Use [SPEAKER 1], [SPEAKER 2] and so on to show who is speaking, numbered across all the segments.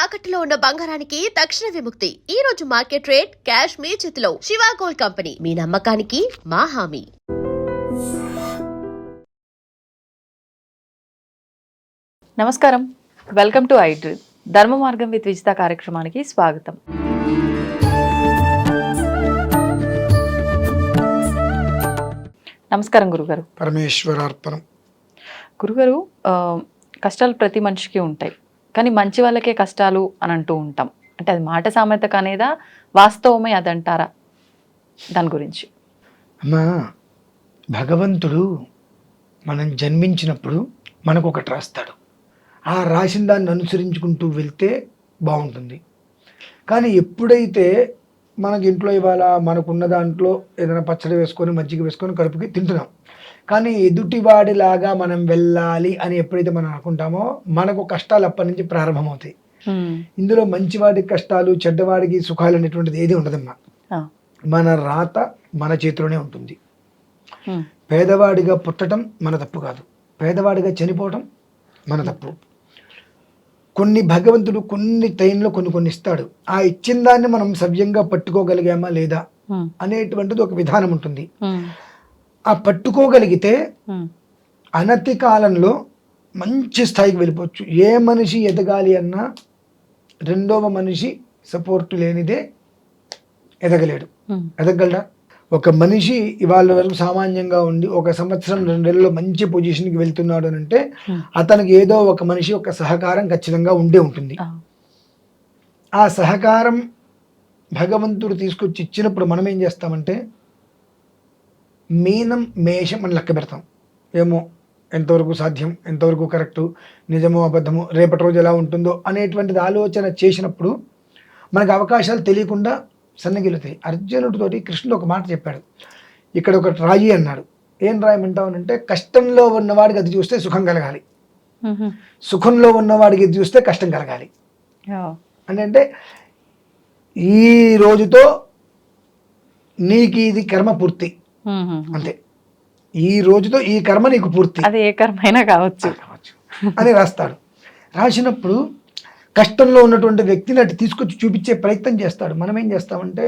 [SPEAKER 1] తాకట్టులో ఉన్న బంగారానికి తక్షణ విముక్తి. ఈ రోజు మార్కెట్ రేట్ క్యాష్ మీ చేతిలో. శివ గోల్డ్ కంపెనీ, మీ నమ్మకానికి మా హామీ.
[SPEAKER 2] నమస్కారం, వెల్కమ్ టు ఐడ్రీమ్. ధర్మ మార్గం విత్ విజిత కార్యక్రమానికి స్వాగతం. నమస్కారం గురుగారు.
[SPEAKER 3] పరమేశ్వరార్పణం.
[SPEAKER 2] గురుగారు, కష్టాలు ప్రతి మనిషికి ఉంటాయి, కానీ మంచి వాళ్ళకే కష్టాలు అని అంటూ ఉంటాం. అంటే అది మాట సామెత కానేదా, వాస్తవమే అదంటారా? దాని గురించి.
[SPEAKER 3] అమ్మా, భగవంతుడు మనం జన్మించినప్పుడు మనకు ఒకటి రాస్తాడు. ఆ రాసిన దాన్ని అనుసరించుకుంటూ వెళ్తే బాగుంటుంది. కానీ ఎప్పుడైతే మనకి ఇంట్లో ఇవాళ మనకున్న దాంట్లో ఏదైనా పచ్చడి వేసుకొని మజ్జిగ వేసుకొని కడుపుకి తింటున్నాం, కానీ ఎదుటివాడిలాగా మనం వెళ్ళాలి అని ఎప్పుడైతే మనం అనుకుంటామో మనకు కష్టాలు అప్పటి నుంచి ప్రారంభమవుతాయి. ఇందులో మంచివాడికి కష్టాలు, చెడ్డవాడికి సుఖాలు అనేటువంటిది ఏది ఉండదమ్మా. మన రాత మన చేతిలోనే ఉంటుంది. పేదవాడిగా పుట్టడం మన తప్పు కాదు, పేదవాడిగా చనిపోవటం మన తప్పు. కొన్ని భగవంతుడు కొన్ని టైంలో కొన్ని ఇస్తాడు. ఆ ఇచ్చిన దాన్ని మనం సవ్యంగా పట్టుకోగలిగామా లేదా అనేటువంటిది ఒక విధానం ఉంటుంది. ఆ పట్టుకోగలిగితే అనతి కాలంలో మంచి స్థాయికి వెళ్ళిపోవచ్చు. ఏ మనిషి ఎదగాలి అన్నా రెండవ మనిషి సపోర్ట్ లేనిదే ఎదగలేడు. ఎదగలడా? ఒక మనిషి ఇవాళ వరకు సామాన్యంగా ఉండి ఒక సంవత్సరం 2 నెలల్లో మంచి పొజిషన్కి వెళ్తున్నాడు అని అంటే అతనికి ఏదో ఒక మనిషి ఒక సహకారం ఖచ్చితంగా ఉండే ఉంటుంది. ఆ సహకారం భగవంతుడు తీసుకొచ్చి ఇచ్చినప్పుడు మనం ఏం చేస్తామంటే మీనం మేషం అని లెక్క పెడతాం. ఏమో ఎంతవరకు సాధ్యం, ఎంతవరకు కరెక్టు, నిజమో అబద్ధమో, రేపటి రోజు ఎలా ఉంటుందో అనేటువంటిది ఆలోచన చేసినప్పుడు మనకు అవకాశాలు తెలియకుండా సన్నగిలుతాయి. అర్జునుడితోటి కృష్ణుడు ఒక మాట చెప్పాడు. ఇక్కడ ఒక రాయి అన్నాడు. ఏం రాయమంటావనంటే, కష్టంలో ఉన్నవాడికి అది చూస్తే సుఖం కలగాలి, సుఖంలో ఉన్నవాడికి ఇది చూస్తే కష్టం కలగాలి. అంటే ఈ రోజుతో నీకు ఇది కర్మ పూర్తి, అంతే. ఈ రోజుతో ఈ కర్మ నీకు పూర్తి,
[SPEAKER 2] అది ఏ కర్మ అయినా కావచ్చు
[SPEAKER 3] అని రాస్తాడు. రాసినప్పుడు కష్టంలో ఉన్నటువంటి వ్యక్తిని అటు తీసుకొచ్చి చూపించే ప్రయత్నం చేస్తాడు. మనం ఏం చేస్తామంటే,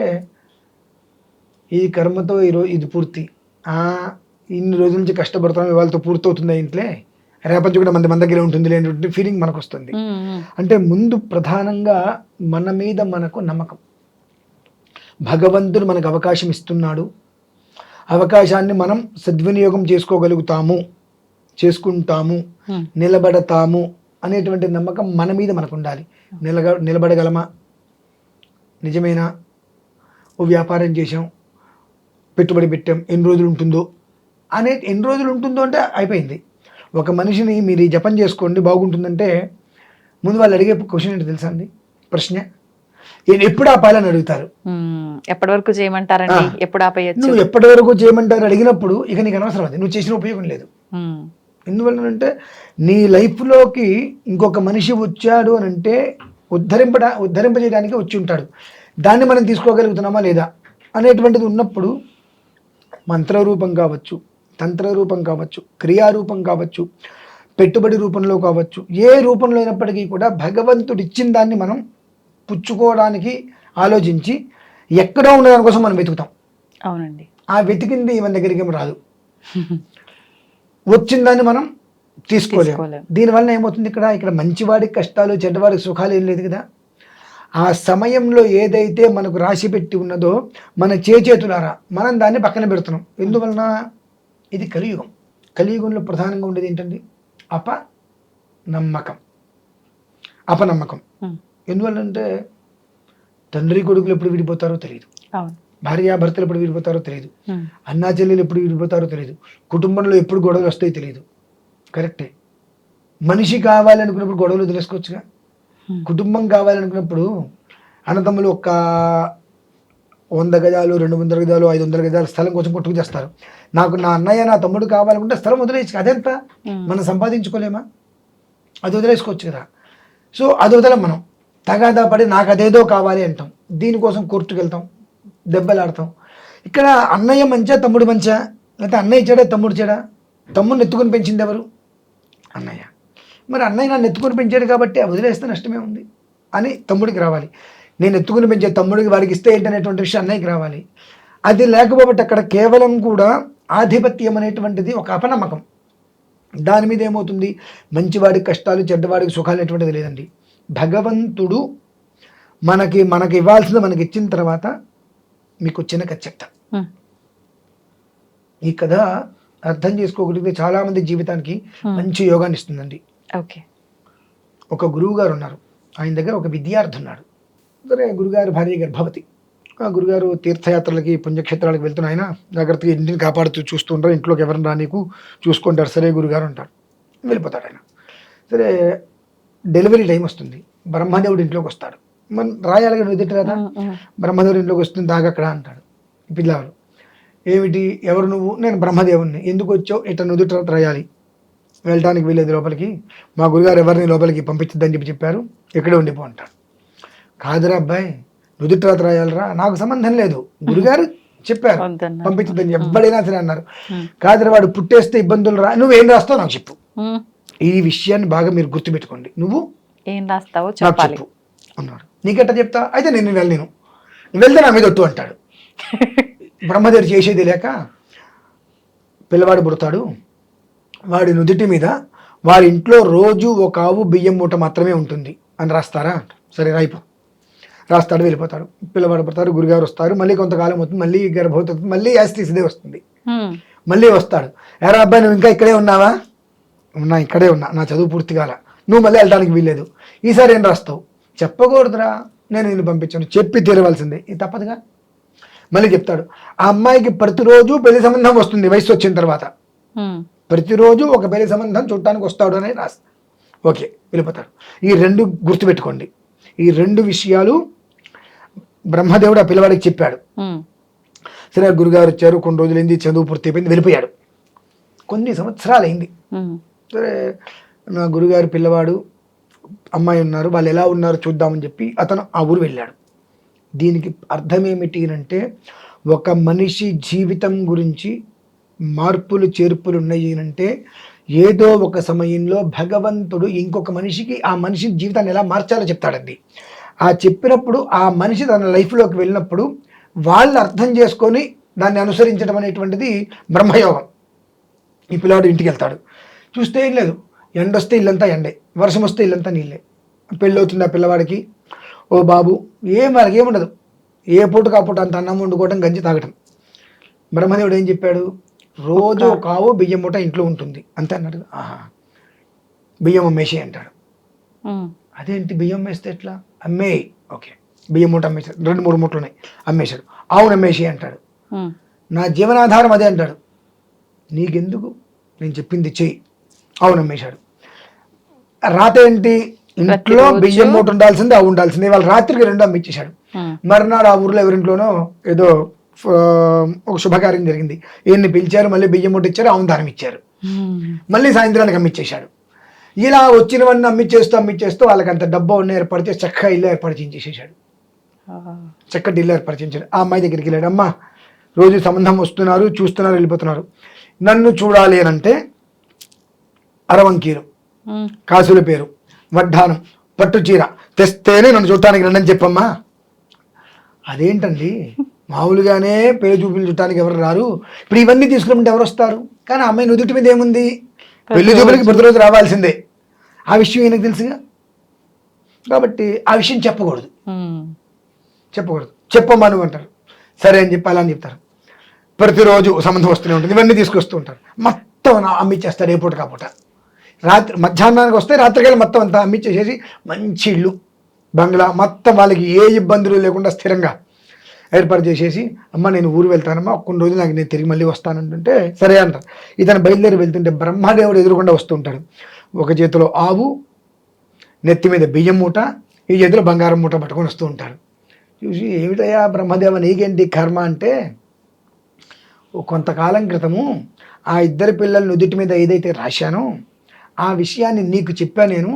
[SPEAKER 3] ఈ కర్మతో ఈరోజు ఇది పూర్తి, ఇన్ని రోజుల నుంచి కష్టపడుతున్నాం, ఇవాళతో పూర్తవుతుంది ఇంట్లో, రేపటి కూడా మన దగ్గర ఉంటుంది లేనటువంటి ఫీలింగ్ మనకు వస్తుంది. అంటే ముందు ప్రధానంగా మన మీద మనకు నమ్మకం. భగవంతుడు మనకు అవకాశం ఇస్తున్నాడు, అవకాశాన్ని మనం సద్వినియోగం చేసుకుంటాము, నిలబడతాము అనేటువంటి నమ్మకం మన మీద మనకు ఉండాలి. నిలబడగలమా? నిజమేనా? ఓ వ్యాపారం చేసాం, పెట్టుబడి పెట్టాం, ఎన్ని రోజులు ఉంటుందో ఎన్ని రోజులు ఉంటుందో అంటే అయిపోయింది. ఒక మనిషిని మీరు ఈ జపం చేసుకోండి బాగుంటుందంటే ముందు వాళ్ళు అడిగే క్వశ్చన్ ఏంటి తెలుసా అండి? ప్రశ్న ఎప్పుడు ఆపాలని అడుగుతారు.
[SPEAKER 2] ఎప్పటి వరకు చేయమంటారండి, ఎప్పుడు ఆపేయచ్చు,
[SPEAKER 3] నువ్వు ఎప్పటి వరకు చేయమంటారు అడిగినప్పుడు ఇక నీకు అనవసరం, అది నువ్వు చేసిన ఉపయోగం లేదు. ఎందువల్లనంటే నీ లైఫ్లోకి ఇంకొక మనిషి వచ్చాడు అని అంటే ఉద్ధరింపజేయడానికి వచ్చి ఉంటాడు. దాన్ని మనం తీసుకోగలుగుతున్నామా లేదా అనేటువంటిది ఉన్నప్పుడు మంత్రరూపం కావచ్చు, తంత్రరూపం కావచ్చు, క్రియారూపం కావచ్చు, పెట్టుబడి రూపంలో కావచ్చు, ఏ రూపంలో అయినప్పటికీ కూడా భగవంతుడు ఇచ్చిన దాన్ని మనం పుచ్చుకోవడానికి ఆలోచించి ఎక్కడో ఉన్న దానికోసం మనం వెతుకుతాం.
[SPEAKER 2] అవునండి.
[SPEAKER 3] ఆ వెతికింది మన దగ్గరికి ఏమి రాదు, వచ్చిన దాన్ని మనం తీసుకోలేము. దీనివల్ల ఏమవుతుంది, ఇక్కడ మంచివాడికి కష్టాలు, చెడ్డవాడికి సుఖాలు ఏం లేదు కదా. ఆ సమయంలో ఏదైతే మనకు రాసి పెట్టి ఉన్నదో మన చేతులారా మనం దాన్ని పక్కన పెడుతున్నాం. ఎందువలన? ఇది కలియుగం. కలియుగంలో ప్రధానంగా ఉండేది ఏంటండి? అపనమ్మకం. ఎందువల్లంటే తండ్రి కొడుకులు ఎప్పుడు విడిపోతారో తెలియదు, భార్యాభర్తలు ఎప్పుడు విడిపోతారో తెలియదు, అన్నా చెల్లెలు ఎప్పుడు విడిపోతారో తెలియదు, కుటుంబంలో ఎప్పుడు గొడవలు వస్తాయో తెలియదు. కరెక్టే. మనిషి కావాలనుకున్నప్పుడు గొడవలు వదిలేసుకోవచ్చుగా. కుటుంబం కావాలనుకున్నప్పుడు అన్నదమ్ములు ఒక 100 గజాలు, 200 గజాలు, 500 గజాలు స్థలం కోసం కొట్టుకు చేస్తారు. నాకు నా అన్నయ్య, నా తమ్ముడు కావాలనుకుంటే స్థలం వదిలేసి, అదెంత మనం సంపాదించుకోలేమా? అది వదిలేసుకోవచ్చు కదా. సో అది వదలం. మనం తగాదా పడి నాకు అదేదో కావాలి అంటాం, దీనికోసం కోర్టుకు వెళ్తాం, దెబ్బలాడతాం. ఇక్కడ అన్నయ్య మంచా, తమ్ముడు మంచా? లేకపోతే అన్నయ్య చెడా, తమ్ముడు చెడా? తమ్ముడిని ఎత్తుకొని పెంచింది ఎవరు? అన్నయ్య. మరి అన్నయ్య నన్ను ఎత్తుకొని పెంచాడు కాబట్టి వదిలేస్తే నష్టమే ఉంది. అని తమ్ముడికి రావాలి. నేను ఎత్తుకుని పెంచే తమ్ముడికి వాడికి ఇస్తే ఏంటనేటువంటి విషయం అన్నయ్యకి రావాలి. అది లేకపోతే అక్కడ కేవలం కూడా ఆధిపత్యం అనేటువంటిది ఒక అపనమ్మకం. దాని మీద ఏమవుతుంది, మంచివాడికి కష్టాలు, చెడ్డవాడికి సుఖాలు అనేటువంటిది లేదండి. భగవంతుడు మనకి ఇవ్వాల్సింది మనకి ఇచ్చిన తర్వాత మీకు చిన్న కథ చెప్తా. ఈ కథ అర్థం చేసుకోగలిగితే చాలా మంది జీవితానికి మంచి యోగాన్ని ఇస్తుందండి.
[SPEAKER 2] ఓకే.
[SPEAKER 3] ఒక గురువు గారు ఉన్నారు, ఆయన దగ్గర ఒక విద్యార్థి ఉన్నాడు. సరే, గురుగారు భార్య గర్భవతి. ఆ గురుగారు తీర్థయాత్రలకి పుణ్యక్షేత్రాలకు వెళ్తున్న ఆయన జాగ్రత్తగా ఇంటిని కాపాడుతూ చూస్తూ ఉంటారు. ఇంట్లోకి ఎవరిని రానీకు చూసుకుంటారు. సరే గురుగారు అంటారు, వెళ్ళిపోతాడు ఆయన. సరే, డెలివరీ టైం వస్తుంది. బ్రహ్మదేవుడు ఇంట్లోకి వస్తాడు. మనం రాయాలిగా నుదుట కదా. బ్రహ్మదేవుడు ఇంట్లోకి వస్తుంది, దాగక్కడ అంటాడు. పిల్లలు, ఏమిటి, ఎవరు నువ్వు? నేను బ్రహ్మదేవుడిని. ఎందుకు వచ్చావు? ఇట్లా నుదుట రాయాలి, వెళ్ళటానికి వీలేదు లోపలికి. మా గురుగారు ఎవరిని లోపలికి పంపించద్దని చెప్పారు, ఇక్కడే ఉండిపో అంటాడు. కాదురా అబ్బాయి, నుదుటి రాత రాయాలరా, నాకు సంబంధం లేదు, గురుగారు చెప్పారు పంపించద్దని. ఎవ్వడైనా సరే అన్నారు. కాదురా, వాడు పుట్టేస్తే ఇబ్బందులు రా, నువ్వేం రాస్తావు నాకు చెప్పు. ఈ విషయాన్ని బాగా మీరు గుర్తుపెట్టుకోండి. నువ్వు
[SPEAKER 2] ఏం రాస్తావో
[SPEAKER 3] నాకు చెప్పు అన్నాడు. నీకెట్టా చెప్తా? అయితే నేను వెళ్తే నా మీద ఒట్టు అంటాడు. బ్రహ్మదేవుడు చేసేది లేక పిల్లవాడు పుడతాడు. వాడి నుదుటి మీద వారి ఇంట్లో రోజు ఒక ఆవు బియ్యం మూట మాత్రమే ఉంటుంది అని రాస్తారా? సరే రాయిపో. రాస్తాడు, వెళ్ళిపోతాడు. పిల్లవాడు పడతారు, గురుగారు వస్తారు. మళ్ళీ కొంతకాలం అవుతుంది, మళ్ళీ గర్భవతి అవుతుంది, మళ్ళీ యాస్టీసిదే వస్తుంది. మళ్ళీ వస్తాడు. ఎరా అబ్బాయి, నువ్వు ఇంకా ఇక్కడే ఉన్నావా? ఉన్నా, ఇక్కడే ఉన్నా, నా చదువు పూర్తి కాల, నువ్వు మళ్ళీ వెళ్ళడానికి వీల్లేదు. ఈసారి ఏం రాస్తావు? చెప్పకూడదురా, నేను నిన్ను పంపించాను, చెప్పి తీరవలసిందే, ఇది తప్పదుగా. మళ్ళీ చెప్తాడు, ఆ అమ్మాయికి ప్రతిరోజు పెళ్లి సంబంధం వస్తుంది వయసు వచ్చిన తర్వాత. ప్రతిరోజు ఒక పెళ్లి సంబంధం చూడటానికి వస్తాడు అని రాస్తా. ఓకే, వెళ్ళిపోతాడు. ఈ రెండు గుర్తుపెట్టుకోండి. ఈ రెండు విషయాలు బ్రహ్మదేవుడు ఆ పిల్లవాడికి చెప్పాడు. సరే, గురుగారు వచ్చారు, కొన్ని రోజులైంది, చదువు పూర్తి అయిపోయింది, వెళ్ళిపోయాడు. కొన్ని సంవత్సరాలు అయింది. సరే, నా గురుగారు పిల్లవాడు అమ్మాయి ఉన్నారు, వాళ్ళు ఎలా ఉన్నారు చూద్దామని చెప్పి అతను ఆ ఊరు వెళ్ళాడు. దీనికి అర్థం ఏమిటి అంటే, ఒక మనిషి జీవితం గురించి మార్పులు చేర్పులు ఉన్నాయి అంటే ఏదో ఒక సమయంలో భగవంతుడు ఇంకొక మనిషికి ఆ మనిషి జీవితాన్ని ఎలా మార్చాలో చెప్తాడండి. ఆ చెప్పినప్పుడు ఆ మనిషి తన లైఫ్లోకి వెళ్ళినప్పుడు వాళ్ళు అర్థం చేసుకొని దాన్ని అనుసరించడం అనేటువంటిది బ్రహ్మయోగం. ఈ పిల్లవాడు ఇంటికి వెళ్తాడు, చూస్తే ఏం లేదు, ఎండ వస్తే ఇల్లంతా ఎండే, వర్షం వస్తే ఇల్లంతా నీళ్ళే. పెళ్ళి అవుతుంది ఆ పిల్లవాడికి. ఓ బాబు, వాళ్ళకి ఏముండదు, ఏ పూట కాపూట అంత అన్నం వండుకోవడం, గంజి తాగటం. బ్రహ్మదేవుడు ఏం చెప్పాడు? రోజు ఒక ఆవు బియ్యం మూట ఇంట్లో ఉంటుంది అంతే అన్నాడు. ఆహా, బియ్యం అమ్మేసి అంటాడు. అదేంటి బియ్యం వేస్తే ఎట్లా? అమ్మేయి. ఓకే, బియ్యం మూట అమ్మేశాడు, 2-3 మూటలు ఉన్నాయి, అమ్మేశాడు. ఆవును అమ్మేసి అంటాడు. నా జీవనాధారం అదే అంటాడు. నీకెందుకు, నేను చెప్పింది చెయ్యి. ఆవును అమ్మేశాడు. రాత ఏంటి? ఇంట్లో బియ్యం మూట ఉండాల్సింది, ఆవు ఉండాల్సింది. వాళ్ళు రాత్రికి 2 అమ్మిచ్చేశాడు. మర్నాడు ఆ ఊర్లో ఎవరింట్లోనో ఏదో ఒక శుభకార్యం జరిగింది, ఈయన్ని పిలిచారు, మళ్ళీ బియ్యం మూట ఇచ్చారు, ఆవును దానం ఇచ్చారు. మళ్ళీ సాయంత్రానికి అమ్మిచ్చేశాడు. ఇలా వచ్చినవన్నీ అమ్మిచ్చేస్తూ వాళ్ళకి అంత డబ్బా ఉన్న ఏర్పాటు చేసి చక్కగా ఇల్లు ఏర్పాటు చేసేసాడు. చక్కటి ఇల్లు ఏర్పాటు చేయించాడు. ఆ అమ్మాయి దగ్గరికి వెళ్ళాడు. అమ్మ, రోజు సంబంధం వస్తున్నారు, చూస్తున్నారు, వెళ్ళిపోతున్నారు, నన్ను చూడాలి అని అంటే అరవంకీలు, కాసుల పేరు, వడ్డానం, పట్టు చీర తెస్తేనే నన్ను చూడటానికి రండి చెప్పమ్మా. అదేంటండి, మామూలుగానే పేరు చూపులు చుట్టానికి ఎవరు రారు, ఇప్పుడు ఇవన్నీ తీసుకున్నప్పుడు ఎవరు వస్తారు? కానీ ఆ అమ్మాయి నుదుటి మీద ఏముంది? పెళ్లి చూపులకి ప్రతిరోజు రావాల్సిందే. ఆ విషయం ఈయనకు తెలుసుగా. కాబట్టి ఆ విషయం చెప్పకూడదు. చెప్పమ్మా నువ్వు అంటారు. సరే అని చెప్పి అలా అని చెప్తారు. ప్రతిరోజు సంబంధం వస్తూనే ఉంటుంది, ఇవన్నీ తీసుకొస్తూ ఉంటారు. మొత్తం అమ్మిచ్చేస్తారు ఏ పూట కాపూట. రాత్రి మధ్యాహ్నానికి వస్తే రాత్రికాయలు మొత్తం అంతా అమ్మిచ్చేసేసి మంచి ఇల్లు, బంగ్లా మొత్తం వాళ్ళకి ఏ ఇబ్బందులు లేకుండా స్థిరంగా ఏర్పాటు చేసేసి, అమ్మ నేను ఊరు వెళ్తానమ్మా, కొన్ని రోజులు నాకు నేను తిరిగి మళ్ళీ వస్తానంటుంటే సరే అంటారు. ఇతను బయలుదేరి వెళ్తుంటే బ్రహ్మదేవుడు ఎదురుకుండా వస్తూ ఉంటాడు. ఒక చేతిలో ఆవు, నెత్తి మీద బియ్యం మూట, ఈ చేతిలో బంగారం మూట పట్టుకొని వస్తూ ఉంటాడు. చూసి, ఏమిటయ్యా బ్రహ్మదేవ నీకేంటి కర్మ అంటే, కొంతకాలం క్రితము ఆ 2 పిల్లల నుదుటి మీద ఏదైతే రాశానో ఆ విషయాన్ని నీకు చెప్పా నేను,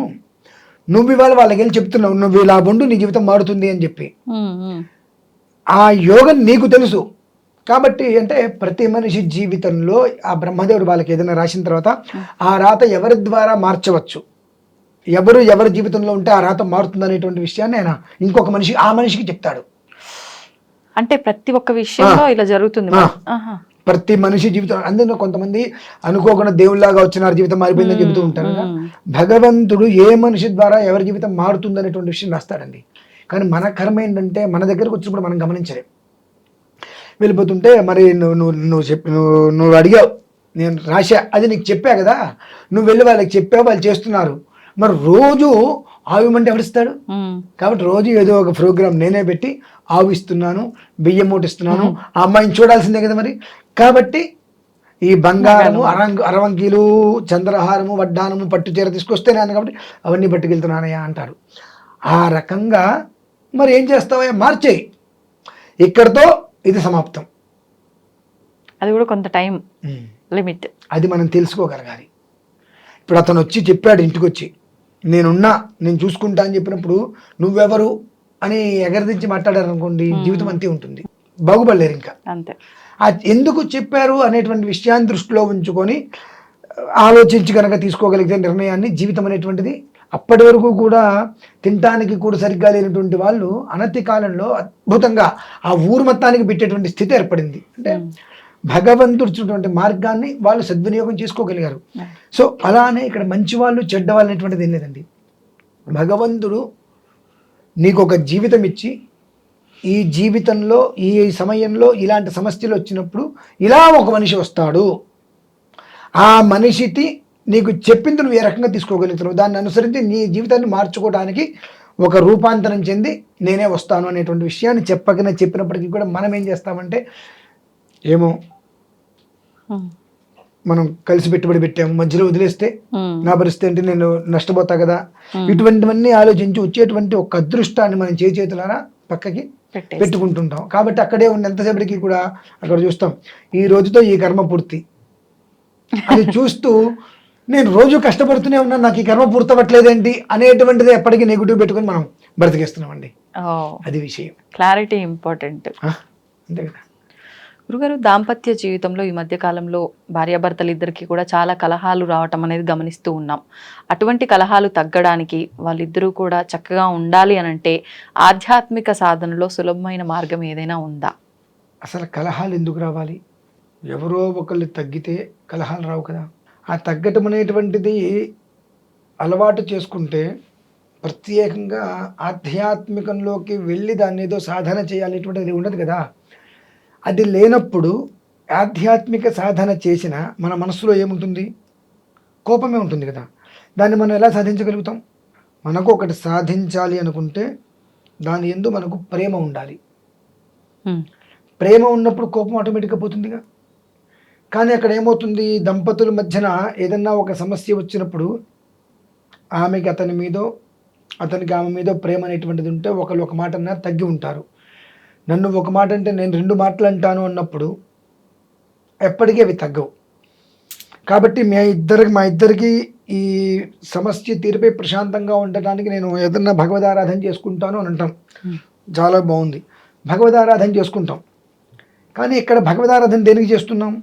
[SPEAKER 3] నువ్వు ఇవాళ వాళ్ళకి వెళ్ళి చెప్తున్నావు, నువ్వు ఇలా ఉండు నీ జీవితం మారుతుంది అని చెప్పి. ఆ యోగం నీకు తెలుసు కాబట్టి, అంటే ప్రతి మనిషి జీవితంలో ఆ బ్రహ్మదేవుడు వాళ్ళకి ఏదైనా రాసిన తర్వాత ఆ రాత ఎవరి ద్వారా మార్చవచ్చు, ఎవరి జీవితంలో ఉంటే ఆ రాత మారుతుంది అనేటువంటి విషయాన్ని ఆయన ఇంకొక మనిషి ఆ మనిషికి చెప్తాడు.
[SPEAKER 2] అంటే ప్రతి ఒక్క విషయంలో ఇలా జరుగుతుంది. ఆహా.
[SPEAKER 3] ప్రతి మనిషి జీవితం అందులో కొంతమంది అనుకోకుండా దేవుళ్ళలాగా వచ్చిన జీవితం మారిపోయిందని చెబుతూ ఉంటారు కదా. భగవంతుడు ఏ మనిషి ద్వారా ఎవరి జీవితం మారుతుంది అనేటువంటి విషయం రాస్తాడండి. కానీ మన కర్మ ఏంటంటే మన దగ్గరకు వచ్చినప్పుడు మనం గమనించలేం. వెళ్ళిపోతుంటే మరి నువ్వు అడిగావు, నేను రాశా, అది నీకు చెప్పా కదా, నువ్వు వెళ్ళి వాళ్ళకి చెప్పావు, వాళ్ళు చేస్తున్నారు. మరి రోజు ఆవిమంటే ఎవరిస్తాడు? కాబట్టి రోజు ఏదో ఒక ప్రోగ్రాం నేనే పెట్టి ఆవిస్తున్నాను, బియ్యం మూటిస్తున్నాను, ఆ అమ్మాయిని చూడాల్సిందే కదా మరి. కాబట్టి ఈ బంగారము, అరవంకీలు, చంద్రహారము, వడ్డానము, పట్టు చీర తీసుకొస్తే నేను కాబట్టి అవన్నీ పట్టుకెళ్తున్నానయ్యా అంటారు. ఆ రకంగా మరి ఏం చేస్తావయ్యా, మార్చేయి, ఇక్కడితో ఇది సమాప్తం.
[SPEAKER 2] అది కూడా కొంత టైం లిమిట్, అది
[SPEAKER 3] మనం తెలుసుకోగలగాలి. ఇప్పుడు అతను వచ్చి చెప్పాడు, ఇంటికి వచ్చి నేను చూసుకుంటా అని చెప్పినప్పుడు నువ్వెవరు అని ఎగరదించి మాట్లాడారు అనుకోండి, జీవితం అంతే ఉంటుంది, బాగుపడలేరు ఇంకా.
[SPEAKER 2] అంతే.
[SPEAKER 3] ఎందుకు చెప్పారు అనేటువంటి విషయాన్ని దృష్టిలో ఉంచుకొని ఆలోచించి కనుక తీసుకోగలిగితే నిర్ణయాన్ని, జీవితం అనేటువంటిది అప్పటి వరకు కూడా తినటానికి కూడా సరిగ్గా లేనటువంటి వాళ్ళు అనతి కాలంలో అద్భుతంగా ఆ ఊరు మొత్తానికి పెట్టేటువంటి స్థితి ఏర్పడింది. అంటే భగవంతుడిచ్చినటువంటి మార్గాన్ని వాళ్ళు సద్వినియోగం చేసుకోగలిగారు. సో అలానే ఇక్కడ మంచి వాళ్ళు చెడ్డ వాళ్ళు అనేటువంటిది ఏం లేదండి. భగవంతుడు నీకు ఒక జీవితం ఇచ్చి, ఈ జీవితంలో ఈ సమయంలో ఇలాంటి సమస్యలు వచ్చినప్పుడు ఇలా ఒక మనిషి వస్తాడు, ఆ మనిషికి నీకు చెప్పింది నువ్వు ఏ రకంగా తీసుకోగలుగుతున్నావు, దాన్ని అనుసరించి నీ జీవితాన్ని మార్చుకోవడానికి ఒక రూపాంతరం చెంది నేనే వస్తాను అనేటువంటి విషయాన్ని చెప్పినప్పటికీ కూడా మనం ఏం చేస్తామంటే, ఏమో మనం కలిసి పెట్టుబడి పెట్టాము, మధ్యలో వదిలేస్తే నా పరిస్థితి ఏంటి, నేను నష్టపోతా కదా, ఇటువంటివన్నీ ఆలోచించి వచ్చేటువంటి ఒక అదృష్టాన్ని మనం చేతులారా పక్కకి పెట్టుకుంటుంటాం. కాబట్టి అక్కడే ఉన్నంతసేపటికి కూడా అక్కడ చూస్తాం, ఈ రోజుతో ఈ కర్మ పూర్తి అది చూస్తూ నేను రోజు కష్టపడుతూనే ఉన్నాను, నాకు ఈ కర్మ పూర్తవట్లేదేంటి అనేటువంటిది ఎప్పటికీ నెగిటివ్ పెట్టుకుని మనం బ్రతికేస్తున్నామండి. అది విషయం.
[SPEAKER 2] Clarity important.
[SPEAKER 3] అంతే కదా.
[SPEAKER 2] గురుగారు, దాంపత్య జీవితంలో ఈ మధ్య కాలంలో భార్యాభర్తలు ఇద్దరికి కూడా చాలా కలహాలు రావటం అనేది గమనిస్తూ ఉన్నాం. అటువంటి కలహాలు తగ్గడానికి వాళ్ళిద్దరూ కూడా చక్కగా ఉండాలి అని అంటే ఆధ్యాత్మిక సాధనలో సులభమైన మార్గం ఏదైనా ఉందా?
[SPEAKER 3] అసలు కలహాలు ఎందుకు రావాలి? ఎవరో ఒకళ్ళు తగ్గితే కలహాలు రావు కదా. ఆ తగ్గటం అనేటువంటిది అలవాటు చేసుకుంటే, ప్రత్యేకంగా ఆధ్యాత్మికంలోకి వెళ్ళి దాన్ని ఏదో సాధన చేయాలనేటువంటిది ఉండదు కదా. అది లేనప్పుడు ఆధ్యాత్మిక సాధన చేసిన మన మనసులో ఏముంటుంది? కోపమే ఉంటుంది కదా. దాన్ని మనం ఎలా సాధించగలుగుతాం? మనకు ఒకటి సాధించాలి అనుకుంటే దాని యందు మనకు ప్రేమ ఉండాలి. ప్రేమ ఉన్నప్పుడు కోపం ఆటోమేటిక్గా పోతుందిగా. కానీ అక్కడ ఏమవుతుంది, దంపతుల మధ్యన ఏదన్నా ఒక సమస్య వచ్చినప్పుడు ఆమెకి అతని మీదో, అతనికి ఆమె మీదో ప్రేమ అనేటువంటిది ఉంటే ఒకళ్ళు ఒక మాట అన్నా తగ్గి ఉంటారు. నన్ను ఒక మాట అంటే నేను 2 మాటలు అంటాను అన్నప్పుడు ఎప్పటికీ అవి తగ్గవు. కాబట్టి మా ఇద్దరికి ఈ సమస్య తీరిపై ప్రశాంతంగా ఉండటానికి నేను ఏదన్నా భగవదారాధన చేసుకుంటాను అని అంటాం. చాలా బాగుంది, భగవదారాధన చేసుకుంటాం. కానీ ఇక్కడ భగవదారాధన దేనికి చేస్తున్నాం?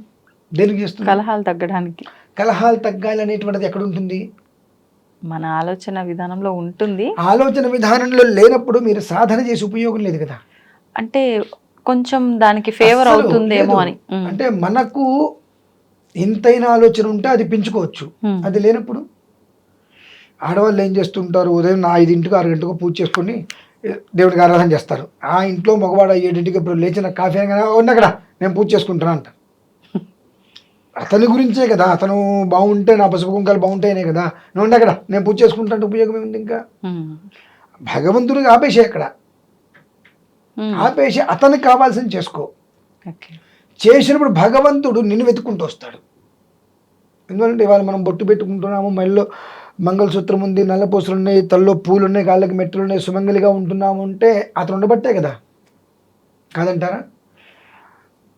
[SPEAKER 2] కలహాలు తగ్గడానికి.
[SPEAKER 3] కలహాలు తగ్గాలి అనేటువంటిది ఎక్కడ ఉంటుంది?
[SPEAKER 2] మన ఆలోచన విధానంలో ఉంటుంది.
[SPEAKER 3] ఆలోచన విధానంలో లేనప్పుడు మీరు సాధన చేసి ఉపయోగం లేదు కదా.
[SPEAKER 2] అంటే కొంచెం దానికి ఫేవర్ అవుతుందేమో అని.
[SPEAKER 3] అంటే మనకు ఇంతైన ఆలోచన ఉంటే అది పెంచుకోవచ్చు. అది లేనప్పుడు ఆడవాళ్ళు ఏం చేస్తుంటారు, ఉదయం 5 6 గంటలకు పూజ చేసుకొని దేవుడికి ఆరాధన చేస్తారు. ఆ ఇంట్లో మగవాడు 7 ఇప్పుడు లేచిన కాఫీ అక్కడ నేను పూజ చేసుకుంటాను అంటారు. అతని గురించే కదా, అతను బాగుంటే నా పసుపు కుంకాలు బాగుంటాయనే కదా. నువ్వు అక్కడ నేను పూజ చేసుకుంటాను, ఉపయోగం ఏముంది? ఇంకా భగవంతుడికి ఆపేసే, అక్కడ ఆపేసి అతనికి కావాల్సింది చేసుకో. చేసినప్పుడు భగవంతుడు నిన్ను వెతుక్కుంటూ వస్తాడు. ఎందుకంటే ఇవాళ మనం బొట్టు పెట్టుకుంటున్నాము, మెడలో మంగళసూత్రం ఉంది, నల్లపూసలు ఉన్నాయి, తల్లో పూలు ఉన్నాయి, కాళ్ళకి మెట్టులు ఉన్నాయి, సుమంగలిగా ఉంటున్నాము అంటే అతను ఉండబట్టే కదా. కాదంటారా?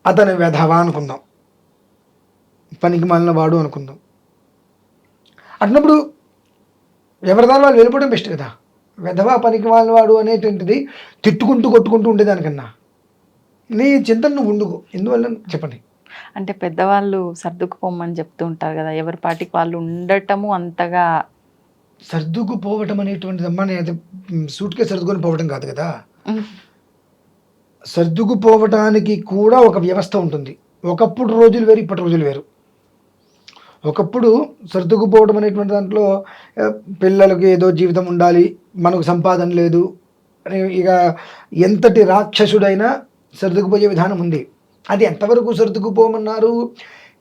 [SPEAKER 3] అతను వెధవా అనుకుందాం, పనికి మాలిన వాడు అనుకుందాం. అట్టినప్పుడు ఎవరిదాని వాళ్ళు వెళ్ళిపోవడం బెస్ట్ కదా. వెధవా పనికి మాలిన వాడు అనేటువంటిది తిట్టుకుంటూ కొట్టుకుంటూ ఉండేదానికన్నా నీ చింతన నువ్వు ఉండుకు. ఎందువల్ల చెప్పండి?
[SPEAKER 2] అంటే పెద్దవాళ్ళు సర్దుకుపోమని చెప్తూ ఉంటారు కదా, ఎవరి పాటికి వాళ్ళు ఉండటము అంతగా
[SPEAKER 3] సర్దుకుపోవటం అనేటువంటిది అమ్మా, నేను అది సూట్ కేసు సర్దుకొని పోవటం కాదు కదా. సర్దుకుపోవటానికి కూడా ఒక వ్యవస్థ ఉంటుంది. ఒకప్పుడు రోజులు వేరు, ఇప్పటి రోజులు వేరు. ఒకప్పుడు సర్దుకుపోవడం అనేటువంటి దాంట్లో పిల్లలకి ఏదో జీవితం ఉండాలి, మనకు సంపాదన లేదు అని ఇక ఎంతటి రాక్షసుడైనా సర్దుకుపోయే విధానం ఉంది. అది ఎంతవరకు సర్దుకుపోమన్నారు?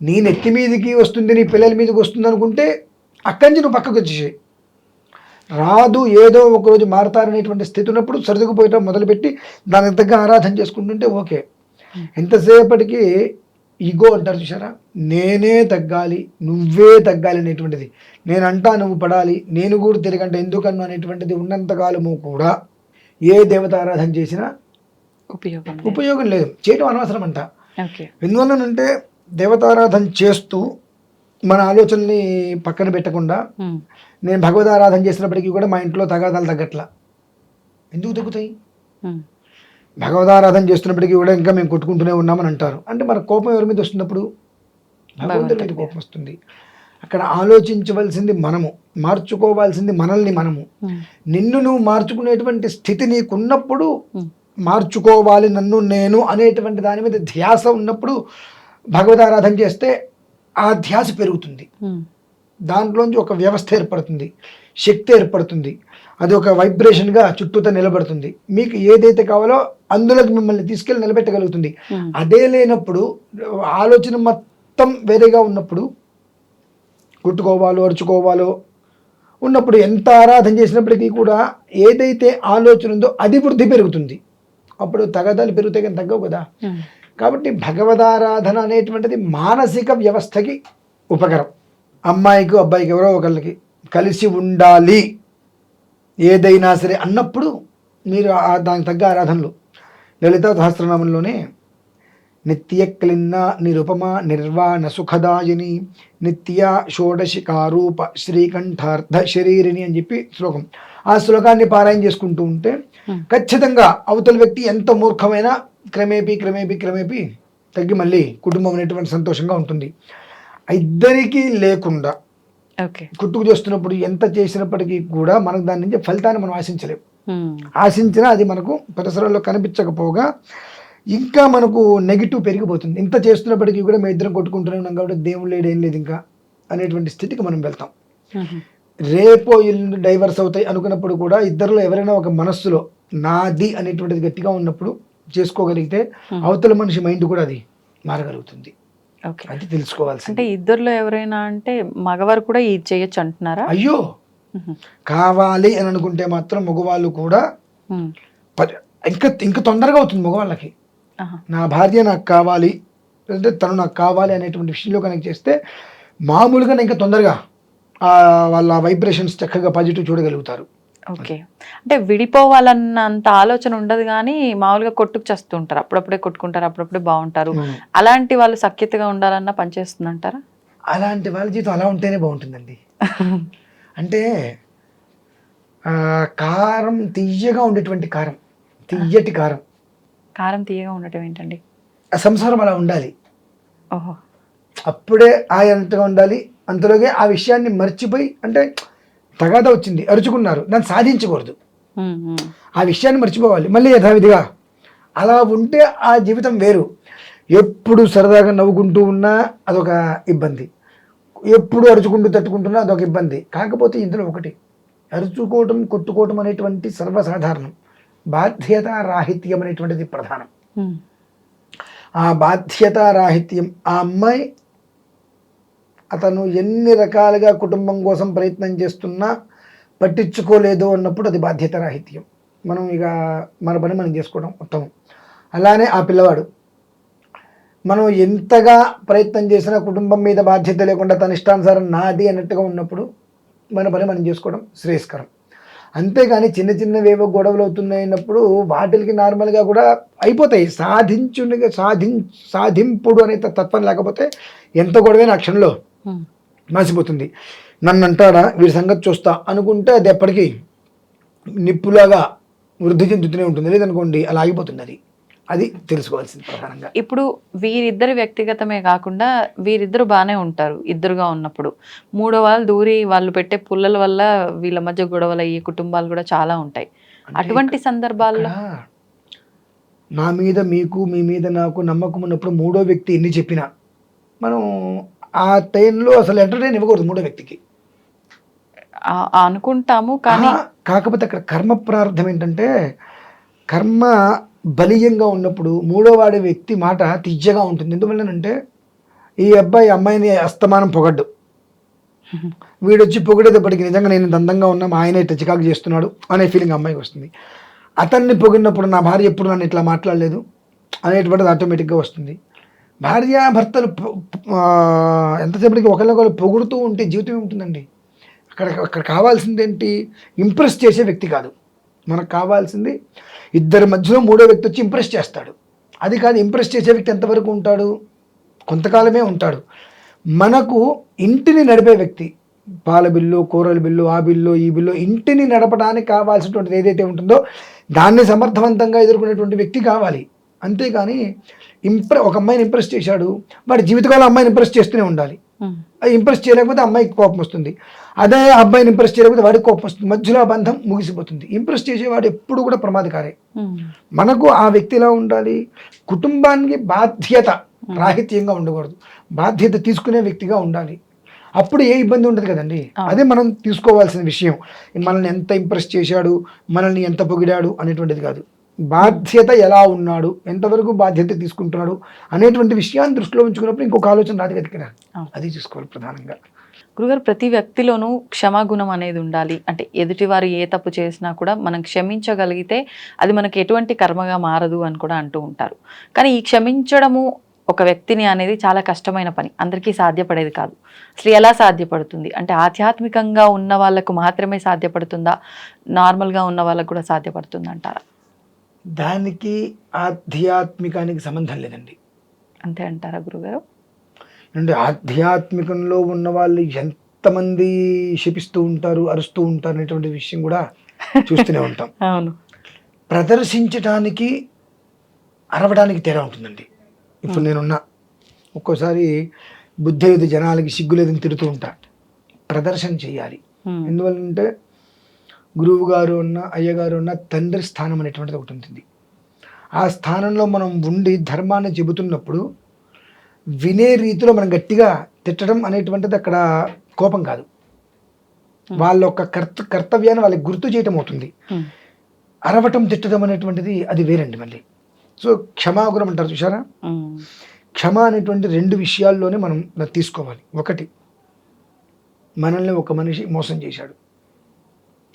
[SPEAKER 3] నీ నెత్తి మీదకి వస్తుంది, నీ పిల్లల మీదకి వస్తుంది అనుకుంటే అక్కడి నుంచి నువ్వు పక్కకు వచ్చేసి, రాదు ఏదో ఒకరోజు మారతారనేటువంటి స్థితి ఉన్నప్పుడు సర్దుకుపోయటం మొదలుపెట్టి దానికి తగ్గ ఆరాధన చేసుకుంటుంటే ఓకే. ఎంతసేపటికి ఈగో అంటారు చూసారా, నేనే తగ్గాలి, నువ్వే తగ్గాలి అనేటువంటిది, నేనంటా నువ్వు పడాలి, నేను కూడా తిరగంట ఎందుకన్నా అనేటువంటిది ఉన్నంతకాలము కూడా ఏ దేవత ఆరాధన చేసినా ఉపయోగం లేదు, చేయడం అనవసరం అంట. ఎందువల్లనంటే దేవతారాధన చేస్తూ మన ఆలోచనల్ని పక్కన పెట్టకుండా, నేను భగవద్ ఆరాధన చేసినప్పటికీ కూడా మా ఇంట్లో తగాదాలు తగ్గట్లా. ఎందుకు తగ్గుతాయి? భగవదారాధన చేస్తున్నప్పటికీ కూడా ఇంకా మేము కొట్టుకుంటూనే ఉన్నామని అంటారు. అంటే మన కోపం ఎవరి మీద వస్తున్నప్పుడు? భగవంతుడి మీద కోపం వస్తుంది. అక్కడ ఆలోచించవలసింది మనము, మార్చుకోవాల్సింది మనల్ని మనము. నిన్ను నువ్వు మార్చుకునేటువంటి స్థితి నీకున్నప్పుడు, మార్చుకోవాలి నన్ను నేను అనేటువంటి దాని మీద ధ్యాస ఉన్నప్పుడు భగవదారాధన చేస్తే ఆ ధ్యాస పెరుగుతుంది. దాంట్లోంచి ఒక వ్యవస్థ ఏర్పడుతుంది, శక్తి ఏర్పడుతుంది, అది ఒక వైబ్రేషన్గా చుట్టూతో నిలబడుతుంది. మీకు ఏదైతే కావాలో అందులోకి మిమ్మల్ని తీసుకెళ్ళి నిలబెట్టగలుగుతుంది. అదే లేనప్పుడు, ఆలోచన మొత్తం వేరేగా ఉన్నప్పుడు, కుట్టుకోవాలో అరుచుకోవాలో ఉన్నప్పుడు ఎంత ఆరాధన చేసినప్పటికీ కూడా ఏదైతే ఆలోచన ఉందో అది వృద్ధి పెరుగుతుంది. అప్పుడు తగదాలు పెరుగుతాయి కానీ తగ్గవు కదా. కాబట్టి భగవదారాధన అనేటువంటిది మానసిక వ్యవస్థకి ఉపకరం. అమ్మాయికి అబ్బాయికి ఎవరో ఒకళ్ళకి కలిసి ఉండాలి ఏదైనా సరే అన్నప్పుడు మీరు దానికి తగ్గ ఆరాధనలు. లలితా సహస్రనామంలోనే నిత్య క్లిన్న నిరుపమ నిర్వాణ సుఖదాయిని నిత్య షోడశికారూప శ్రీకంఠార్థ శరీరిని అని చెప్పి శ్లోకం. ఆ శ్లోకాన్ని పారాయణ చేసుకుంటూ ఉంటే ఖచ్చితంగా అవతల వ్యక్తి ఎంత మూర్ఖమైనా క్రమేపీ క్రమేపీ క్రమేపీ తగ్గి మళ్ళీ కుటుంబం అనేటువంటి సంతోషంగా ఉంటుంది. ఇద్దరికీ లేకుండా కుట్టుకు చేస్తున్నప్పుడు ఎంత చేసినప్పటికీ కూడా మనకు దాని నుంచి ఫలితాన్ని మనం ఆశించలేము. ఆశించినా అది మనకు పరిసరాల్లో కనిపించకపోగా ఇంకా మనకు నెగిటివ్ పెరిగిపోతుంది. ఇంత చేస్తున్నప్పటికీ కూడా మేము ఇద్దరం కొట్టుకుంటూనే ఉన్నాం కాబట్టి దేవుడు లేడు, ఏం లేదు ఇంకా అనేటువంటి స్థితికి మనం వెళ్తాం. రేపో ఇల్లు డైవర్స్ అవుతాయి అనుకున్నప్పుడు కూడా ఇద్దరిలో ఎవరైనా ఒక మనస్సులో నాది అనేటువంటిది గట్టిగా ఉన్నప్పుడు చేసుకోగలిగితే అవతల మనిషి మైండ్ కూడా అది మారగలుగుతుంది. అది తెలుసుకోవాల్సి.
[SPEAKER 2] అంటే ఇద్దరులో ఎవరైనా అంటే మగవారు కూడా ఇది చేయొచ్చు అంటున్నారా?
[SPEAKER 3] అయ్యో, కావాలి అని అనుకుంటే మాత్రం మగవాళ్ళు కూడా ఇంకా తొందరగా అవుతుంది మగవాళ్ళకి. నా భార్య నాకు కావాలి అంటే తను నాకు కావాలి అనేటువంటి విషయంలో కనెక్ట్ చేస్తే మామూలుగా ఇంకా తొందరగా వాళ్ళ వైబ్రేషన్స్ చక్కగా పాజిటివ్ చూడగలుగుతారు.
[SPEAKER 2] ఓకే, అంటే విడిపోవాలన్నంత ఆలోచన ఉండదు కానీ మామూలుగా కొట్టుకు చేస్తుంటారు, అప్పుడప్పుడే కొట్టుకుంటారు, అప్పుడప్పుడే బాగుంటారు. అలాంటి వాళ్ళు సఖ్యతగా ఉండాలన్నా పనిచేస్తుంది అంటారా?
[SPEAKER 3] అలాంటి వాళ్ళ జీవితం అలా ఉంటేనే బాగుంటుందండి. అంటే కారం తీయగా ఉండేటువంటి కారం, తీయటి కారం.
[SPEAKER 2] కారం తీయగా ఉండటం ఏంటండి?
[SPEAKER 3] సంసారం అలా ఉండాలి.
[SPEAKER 2] ఓహో,
[SPEAKER 3] అప్పుడే ఆయనగా ఉండాలి. అంతలోగే ఆ విషయాన్ని మర్చిపోయి, అంటే తగాదా వచ్చింది, అరుచుకున్నారు, దాన్ని సాధించకూడదు, ఆ విషయాన్ని మర్చిపోవాలి మళ్ళీ యథావిధిగా. అలా ఉంటే ఆ జీవితం వేరు. ఎప్పుడు సరదాగా నవ్వుకుంటూ ఉన్నా అదొక ఇబ్బంది, ఎప్పుడు అరుచుకుంటూ తట్టుకుంటున్నా అదొక ఇబ్బంది. కాకపోతే ఇందులో ఒకటి, అరుచుకోవటం కొట్టుకోవటం అనేటువంటి సర్వసాధారణం, బాధ్యతారాహిత్యం అనేటువంటిది ప్రధానం. ఆ బాధ్యతారాహిత్యం, ఆ అమ్మాయి అతను ఎన్ని రకాలుగా కుటుంబం కోసం ప్రయత్నం చేస్తున్నా పట్టించుకోలేదు అన్నప్పుడు అది బాధ్యతారాహిత్యం. మనం ఇక మన పని మనం చేసుకోవడం ఉత్తమం. అలానే ఆ పిల్లవాడు మనం ఎంతగా ప్రయత్నం చేసినా కుటుంబం మీద బాధ్యత లేకుండా తన ఇష్టానుసారం నాది అన్నట్టుగా ఉన్నప్పుడు మన పని మనం చేసుకోవడం శ్రేయస్కరం. అంతేగాని చిన్న చిన్నవేవో గొడవలు అవుతున్నాయినప్పుడు వాటికి నార్మల్గా కూడా అయిపోతాయి. సాధింపుడు అనే తత్వం లేకపోతే ఎంత గొడవైనా ఆ క్షణంలో మాసిపోతుంది. నన్ను అంటాడా, వీడి సంగతి చూస్తా అనుకుంటే అది ఎప్పటికీ నిప్పులాగా వృద్ధి చెందుతూనే ఉంటుంది. లేదనుకోండి అలా ఆగిపోతుంది. అది అది తెలుసుకోవాల్సింది ప్రధానంగా.
[SPEAKER 2] ఇప్పుడు వీరిద్దరి వ్యక్తిగతమే కాకుండా వీరిద్దరు బాగానే ఉంటారు ఇద్దరుగా ఉన్నప్పుడు, మూడో వాళ్ళు దూరి వాళ్ళు పెట్టే పుల్లల వల్ల వీళ్ళ మధ్య గొడవలు అయ్యే కుటుంబాలు కూడా చాలా ఉంటాయి.
[SPEAKER 3] అంటే
[SPEAKER 2] అటువంటి సందర్భాల్లో
[SPEAKER 3] ఇక్కడ నా మీద మీకు, మీ మీద నాకు నమ్మకం ఉన్నప్పుడు మూడో వ్యక్తి ఎన్ని చెప్పినా మనం ఆ టైంలో అసలు ఎంటర్టైన్ ఇవ్వకూడదు మూడో వ్యక్తికి.
[SPEAKER 2] అనుకుంటాము కానీ
[SPEAKER 3] కాకపోతే అక్కడ కర్మ ప్రారంధం ఏంటంటే, కర్మ బలీయంగా ఉన్నప్పుడు మూడో వాడి వ్యక్తి మాట తిజ్జగా ఉంటుంది. ఎందువల్లనంటే ఈ అబ్బాయి అమ్మాయిని అస్తమానం పొగడ్డు, వీడొచ్చి పొగిడేటప్పటికి నిజంగా నేను ఇంత అందంగా ఉన్నా మా ఆయన ఇట్లా చికాకు చేస్తున్నాడు అనే ఫీలింగ్ అమ్మాయికి వస్తుంది. అతన్ని పొగిడినప్పుడు నా భార్య ఎప్పుడు నన్ను ఇట్లా మాట్లాడలేదు అనేటువంటిది ఆటోమేటిక్గా వస్తుంది. భార్యాభర్తలు ఎంతసేపటికి ఒకరినొకరు పొగుడుతూ ఉంటే జీవితం ఏముంటుందండి? అక్కడ కావాల్సింది ఏంటి? ఇంప్రెస్ చేసే వ్యక్తి కాదు, మనకు కావాల్సింది ఇద్దరి మధ్యలో మూడో వ్యక్తి వచ్చి ఇంప్రెస్ చేస్తాడు. అది కాదు, ఇంప్రెస్ చేసే వ్యక్తి ఎంతవరకు ఉంటాడు? కొంతకాలమే ఉంటాడు. మనకు ఇంటిని నడిపే వ్యక్తి, పాల బిల్లు, కూరల బిల్లు, ఆ బిల్లు, ఈ బిల్లు, ఇంటిని నడపడానికి కావాల్సినటువంటిది ఏదైతే ఉంటుందో దాన్ని సమర్థవంతంగా ఎదుర్కొనేటువంటి వ్యక్తి కావాలి. అంతేగాని ఒక అమ్మాయిని ఇంప్రెస్ చేశాడు, వాడి జీవితకాలం అమ్మాయిని ఇంప్రెస్ చేస్తూనే ఉండాలి. అది ఇంప్రెస్ చేయలేకపోతే అమ్మాయికి కోపం వస్తుంది, అదే అబ్బాయిని ఇంప్రెస్ చేయలేకపోతే వాడికి కోపం వస్తుంది, మధ్యలో ఆ బంధం ముగిసిపోతుంది. ఇంప్రెస్ చేసేవాడు ఎప్పుడు కూడా ప్రమాదకారే. మనకు ఆ వ్యక్తి ఎలా ఉండాలి? కుటుంబానికి బాధ్యత రాహిత్యంగా ఉండకూడదు, బాధ్యత తీసుకునే వ్యక్తిగా ఉండాలి. అప్పుడు ఏ ఇబ్బంది ఉండదు కదండి. అదే మనం తీసుకోవాల్సిన విషయం. మనల్ని ఎంత ఇంప్రెస్ చేశాడు, మనల్ని ఎంత పొగిడాడు అనేటువంటిది కాదు, బాధ్యత ఎలా ఉన్నాడు, ఎంతవరకు బాధ్యత తీసుకుంటున్నాడు అనేటువంటి విషయాన్ని దృష్టిలో ఉంచుకున్నప్పుడు ఇంకొక ఆలోచన రాదు కదా, అది చూసుకోవాలి ప్రధానంగా.
[SPEAKER 2] గురుగారు, ప్రతి వ్యక్తిలోనూ క్షమాగుణం అనేది ఉండాలి. అంటే ఎదుటివారు ఏ తప్పు చేసినా కూడా మనం క్షమించగలిగితే అది మనకి ఎటువంటి కర్మగా మారదు అని కూడా అంటూ ఉంటారు. కానీ ఈ క్షమించడము ఒక వ్యక్తిని అనేది చాలా కష్టమైన పని, అందరికీ సాధ్యపడేది కాదు. అసలు ఎలా సాధ్యపడుతుంది? అంటే ఆధ్యాత్మికంగా ఉన్న వాళ్ళకు మాత్రమే సాధ్యపడుతుందా, నార్మల్గా ఉన్న వాళ్ళకు కూడా సాధ్యపడుతుంది అంటారా?
[SPEAKER 3] దానికి ఆధ్యాత్మికానికి సంబంధం లేదండి.
[SPEAKER 2] అంతే అంటారా గురుగారు?
[SPEAKER 3] అంటే ఆధ్యాత్మికంలో ఉన్న వాళ్ళు ఎంతమంది శపిస్తూ ఉంటారు, అరుస్తూ ఉంటారు అనేటువంటి విషయం కూడా చూస్తూనే ఉంటాం.
[SPEAKER 2] అవును,
[SPEAKER 3] ప్రదర్శించడానికి అరవడానికి తేడా ఉంటుందండి. ఇప్పుడు నేనున్నా ఒక్కోసారి బుద్ధి జనాలకి సిగ్గులేదని తిడుతూ ఉంటా. ప్రదర్శన చేయాలి. ఎందువల్లంటే గురువు గారు ఉన్న, అయ్యగారు ఉన్న తండ్రి స్థానం అనేటువంటిది ఒకటి ఉంటుంది. ఆ స్థానంలో మనం ఉండి ధర్మాన్ని చెబుతున్నప్పుడు వినే రీతిలో మనం గట్టిగా తిట్టడం అనేటువంటిది అక్కడ కోపం కాదు, వాళ్ళ యొక్క కర్తవ్యాన్ని వాళ్ళకి గుర్తు చేయటం అవుతుంది. అరవటం, తిట్టడం అనేటువంటిది అది వేరండి మళ్ళీ. సో క్షమాగుణం అంటారు చూసారా, క్షమ అనేటువంటి రెండు విషయాల్లోనే మనం తీసుకోవాలి. ఒకటి, మనల్ని ఒక మనిషి మోసం చేశాడు,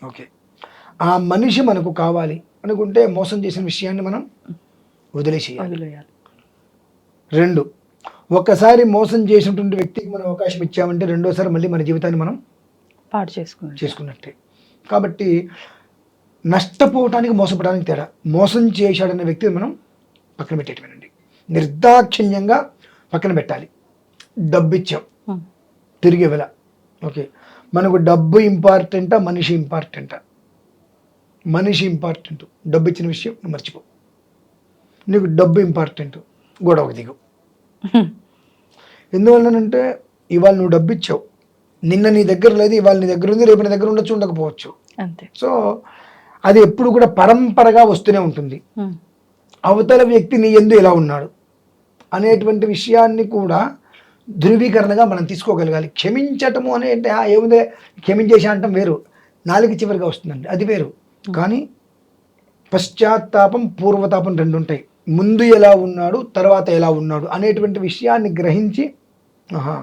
[SPEAKER 3] ఓకే, ఆ మనిషి మనకు కావాలి అనుకుంటే మోసం చేసిన విషయాన్ని మనం వదిలేసేయాలి. రెండు, ఒకసారి మోసం చేసినటువంటి వ్యక్తికి మనం అవకాశం ఇచ్చామంటే రెండోసారి మళ్ళీ మన జీవితాన్ని మనం
[SPEAKER 2] పాడు
[SPEAKER 3] చేసుకున్నట్టే. కాబట్టి నష్టపోవటానికి మోసపోవడానికి తేడా. మోసం చేశాడన్న వ్యక్తిని మనం పక్కన పెట్టేటమేనండి, నిర్దాక్షిణ్యంగా పక్కన పెట్టాలి. డబ్బు ఇచ్చాం, తిరిగి ఇవ్వాల, ఓకే, మనకు డబ్బు ఇంపార్టెంటా, మనిషి ఇంపార్టెంటా? మనిషి ఇంపార్టెంట్. డబ్బు ఇచ్చిన విషయం నువ్వు మర్చిపో. నీకు డబ్బు ఇంపార్టెంట్, గొడవకు దిగు. ఎందువల్లనంటే ఇవాళ నువ్వు డబ్బు ఇచ్చావు, నిన్న నీ దగ్గర లేదు, ఇవాళ నీ దగ్గర ఉంది, రేపు నీ దగ్గర ఉండొచ్చు, ఉండకపోవచ్చు.
[SPEAKER 2] అంతే.
[SPEAKER 3] సో అది ఎప్పుడు కూడా పరంపరగా వస్తూనే ఉంటుంది. అవతల వ్యక్తి నీ యందు ఎలా ఉన్నాడు అనేటువంటి విషయాన్ని కూడా ధృవీకరణగా మనం తీసుకోగలగాలి. క్షమించటము అనే అంటే ఏముందే క్షమించేసి అంటాం వేరు, నాలుగు చివరిగా వస్తుందండి, అది వేరు. కానీ పశ్చాత్తాపం, పూర్వతాపం రెండు ఉంటాయి. ముందు ఎలా ఉన్నాడు, తర్వాత ఎలా ఉన్నాడు అనేటువంటి విషయాన్ని గ్రహించి, ఆహా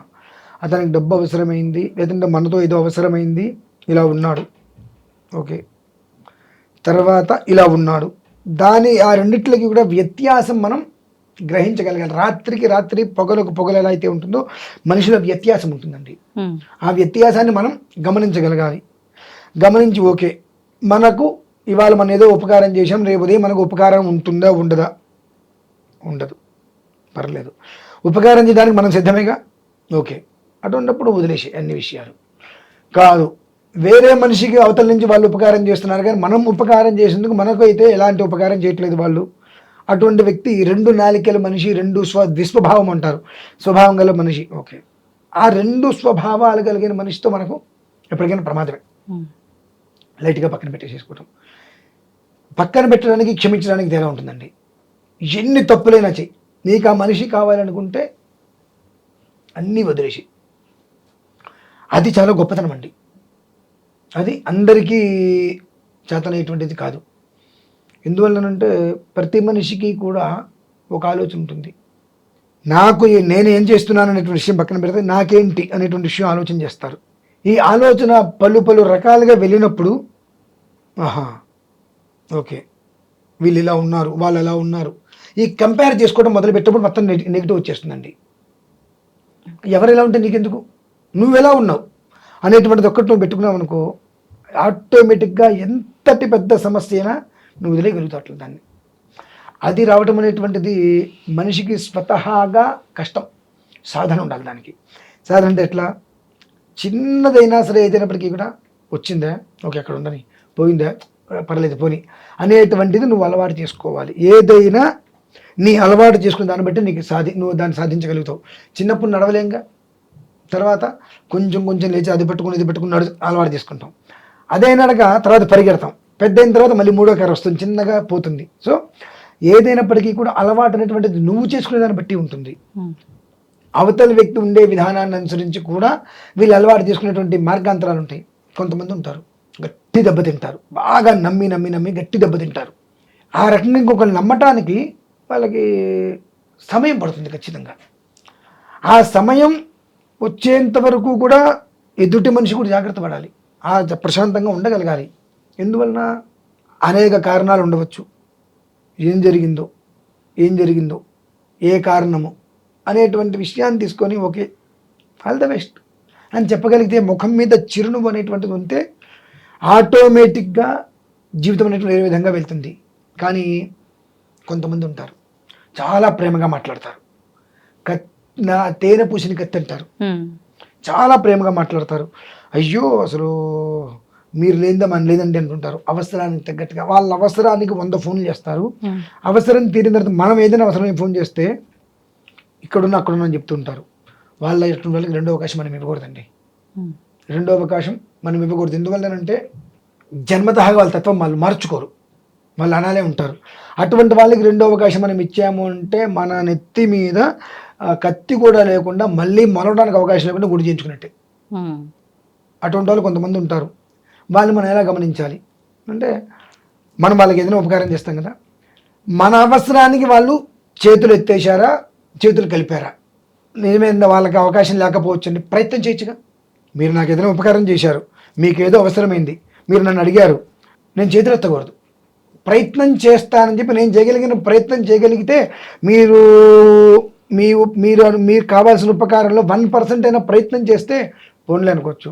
[SPEAKER 3] అతనికి డబ్బు అవసరమైంది, లేదంటే మనతో ఏదో అవసరమైంది, ఇలా ఉన్నాడు, ఓకే, తర్వాత ఇలా ఉన్నాడు, ఆ రెండిట్లకి కూడా వ్యత్యాసం మనం గ్రహించగలగాలి. రాత్రికి రాత్రి, పొగలకు పొగలు ఎలా అయితే ఉంటుందో మనిషిలో వ్యత్యాసం ఉంటుందండి. ఆ వ్యత్యాసాన్ని మనం గమనించగలగాలి. గమనించి ఓకే, మనకు ఇవాళ మనం ఏదో ఉపకారం చేసాం, రేపు ఉదయం మనకు ఉపకారం ఉంటుందా, ఉండదా? ఉండదు, పర్లేదు. ఉపకారం చేయడానికి మనం సిద్ధమేగా, ఓకే, అటువంటిప్పుడు వదిలేసి అన్ని విషయాలు కాదు. వేరే మనిషికి అవతల నుంచి వాళ్ళు ఉపకారం చేస్తున్నారు, కానీ మనం ఉపకారం చేసేందుకు మనకు అయితే ఎలాంటి ఉపకారం చేయట్లేదు వాళ్ళు, అటువంటి వ్యక్తి 2 నాలికల మనిషి, 2 ద్విస్వభావం అంటారు, స్వభావం గల మనిషి. ఓకే, ఆ 2 స్వభావాలు కలిగిన మనిషితో మనకు ఎప్పటికైనా ప్రమాదమే. లైట్గా పక్కన పెట్టేసేసుకోవటం. పక్కన పెట్టడానికి క్షమించడానికి తేడా ఉంటుందండి. ఎన్ని తప్పులైనా చెయ్యి, నీకు ఆ మనిషి కావాలనుకుంటే అన్నీ వదిలేసి, అది చాలా గొప్పతనం అండి. అది అందరికీ చేతనైనటువంటిది కాదు. ఎందువల్లనంటే ప్రతి మనిషికి కూడా ఒక ఆలోచన ఉంటుంది. నాకు నేను ఏం చేస్తున్నాను అనేటువంటి విషయం పక్కన పెడితే నాకేంటి అనేటువంటి విషయం ఆలోచన చేస్తారు. ఈ ఆలోచన పలు రకాలుగా వెళ్ళినప్పుడు ఆహా ఓకే వీళ్ళు ఇలా ఉన్నారు, వాళ్ళు ఎలా ఉన్నారు, ఈ కంపేర్ చేసుకోవడం మొదలు పెట్టినప్పుడు మొత్తం నెగిటివ్ వచ్చేస్తుందండి. ఎవరు ఎలా ఉంటే నీకెందుకు, నువ్వు ఎలా ఉన్నావు అనేటువంటిది ఒక్కటి నువ్వు పెట్టుకున్నావు అనుకో, ఆటోమేటిక్గా ఎంతటి పెద్ద సమస్య అయినా నువ్వు వదిలేయగలుగుతావు దాన్ని. అది రావటం అనేటువంటిది మనిషికి స్వతహాగా కష్టం, సాధన ఉండాలి దానికి. సాధన అంటే ఎట్లా, చిన్నదైనా సరే ఏదైనప్పటికీ కూడా వచ్చిందా ఓకే అక్కడ ఉండని, పోయిందా పర్లేదు పోని అనేటువంటిది నువ్వు అలవాటు చేసుకోవాలి. ఏదైనా నీ అలవాటు చేసుకున్న దాన్ని బట్టి నీకు నువ్వు దాన్ని సాధించగలుగుతావు. చిన్నప్పుడు నడవలేంగా, తర్వాత కొంచెం లేచి అది పెట్టుకుని ఇది పెట్టుకుని అలవాటు చేసుకుంటాం. అదే నడక తర్వాత పరిగెడతాం, పెద్ద అయిన తర్వాత మళ్ళీ 3వ కారు వస్తుంది, చిన్నగా పోతుంది. సో ఏదైనప్పటికీ కూడా అలవాటు అనేటువంటిది నువ్వు చేసుకునే దాన్ని బట్టి ఉంటుంది. అవతల వ్యక్తి ఉండే విధానాన్ని అనుసరించి కూడా వీళ్ళు అలవాటు చేసుకునేటువంటి మార్గాంతరాలు ఉంటాయి. కొంతమంది ఉంటారు గట్టి దెబ్బతింటారు, బాగా నమ్మి గట్టి దెబ్బతింటారు. ఆ రకంగా ఇంకొకరు నమ్మటానికి వాళ్ళకి సమయం పడుతుంది ఖచ్చితంగా. ఆ సమయం వచ్చేంత వరకు కూడా ఎదుటి మనిషి కూడా జాగ్రత్త పడాలి, ఆ ప్రశాంతంగా ఉండగలగాలి. ఎందువలన అనేక కారణాలు ఉండవచ్చు. ఏం జరిగిందో ఏ కారణము అనేటువంటి విషయాన్ని తీసుకొని ఓకే ఆల్ ద బెస్ట్ అని చెప్పగలిగితే, ముఖం మీద చిరునవ్వు అనేటువంటిది ఉంటే ఆటోమేటిక్గా జీవితం అనేటువంటి ఏ విధంగా వెళ్తుంది. కానీ కొంతమంది ఉంటారు చాలా ప్రేమగా మాట్లాడతారు, నా తేనె పూసిన కత్తి అంటారు, చాలా ప్రేమగా మాట్లాడతారు. అయ్యో అసలు మీరు లేనిదా మన లేదండి అంటుంటారు. అవసరానికి తగ్గట్టుగా వాళ్ళ అవసరానికి 100 ఫోన్లు చేస్తారు. అవసరం తీరిన తర్వాత మనం ఏదైనా అవసరమైన ఫోన్ చేస్తే ఇక్కడున్న అక్కడున్న అని చెప్తుంటారు. వాళ్ళకి రెండో అవకాశం మనం ఇవ్వకూడదండి. రెండో అవకాశం మనం ఇవ్వకూడదు. ఎందువల్లనంటే జన్మతహాగా వాళ్ళ తత్వం వాళ్ళు మార్చుకోరు, వాళ్ళు అలానే ఉంటారు. అటువంటి వాళ్ళకి రెండో అవకాశం మనం ఇచ్చాము అంటే మన నెత్తి మీద కత్తి కూడా లేకుండా మళ్ళీ మొలవడానికి అవకాశం లేకుండా గుడి చేయించుకున్నట్టే. అటువంటి వాళ్ళు కొంతమంది ఉంటారు. వాళ్ళు మనం ఎలా గమనించాలి అంటే, మనం వాళ్ళకి ఏదైనా ఉపకారం చేస్తాం కదా, మన అవసరానికి వాళ్ళు చేతులు ఎత్తేసారా, చేతులు కలిపారా, నిజమైన వాళ్ళకి అవకాశం లేకపోవచ్చు అండి, ప్రయత్నం చేయొచ్చుగా. మీరు నాకు ఏదైనా ఉపకారం చేశారు, మీకు ఏదో అవసరమైంది, మీరు నన్ను అడిగారు, నేను చేతులు ఎత్తకూడదు, ప్రయత్నం చేస్తానని చెప్పి నేను చేయగలిగిన ప్రయత్నం చేయగలిగితే మీరు మీరు కావాల్సిన ఉపకారంలో 1% అయినా ప్రయత్నం చేస్తే ఫోన్లే అనుకోవచ్చు.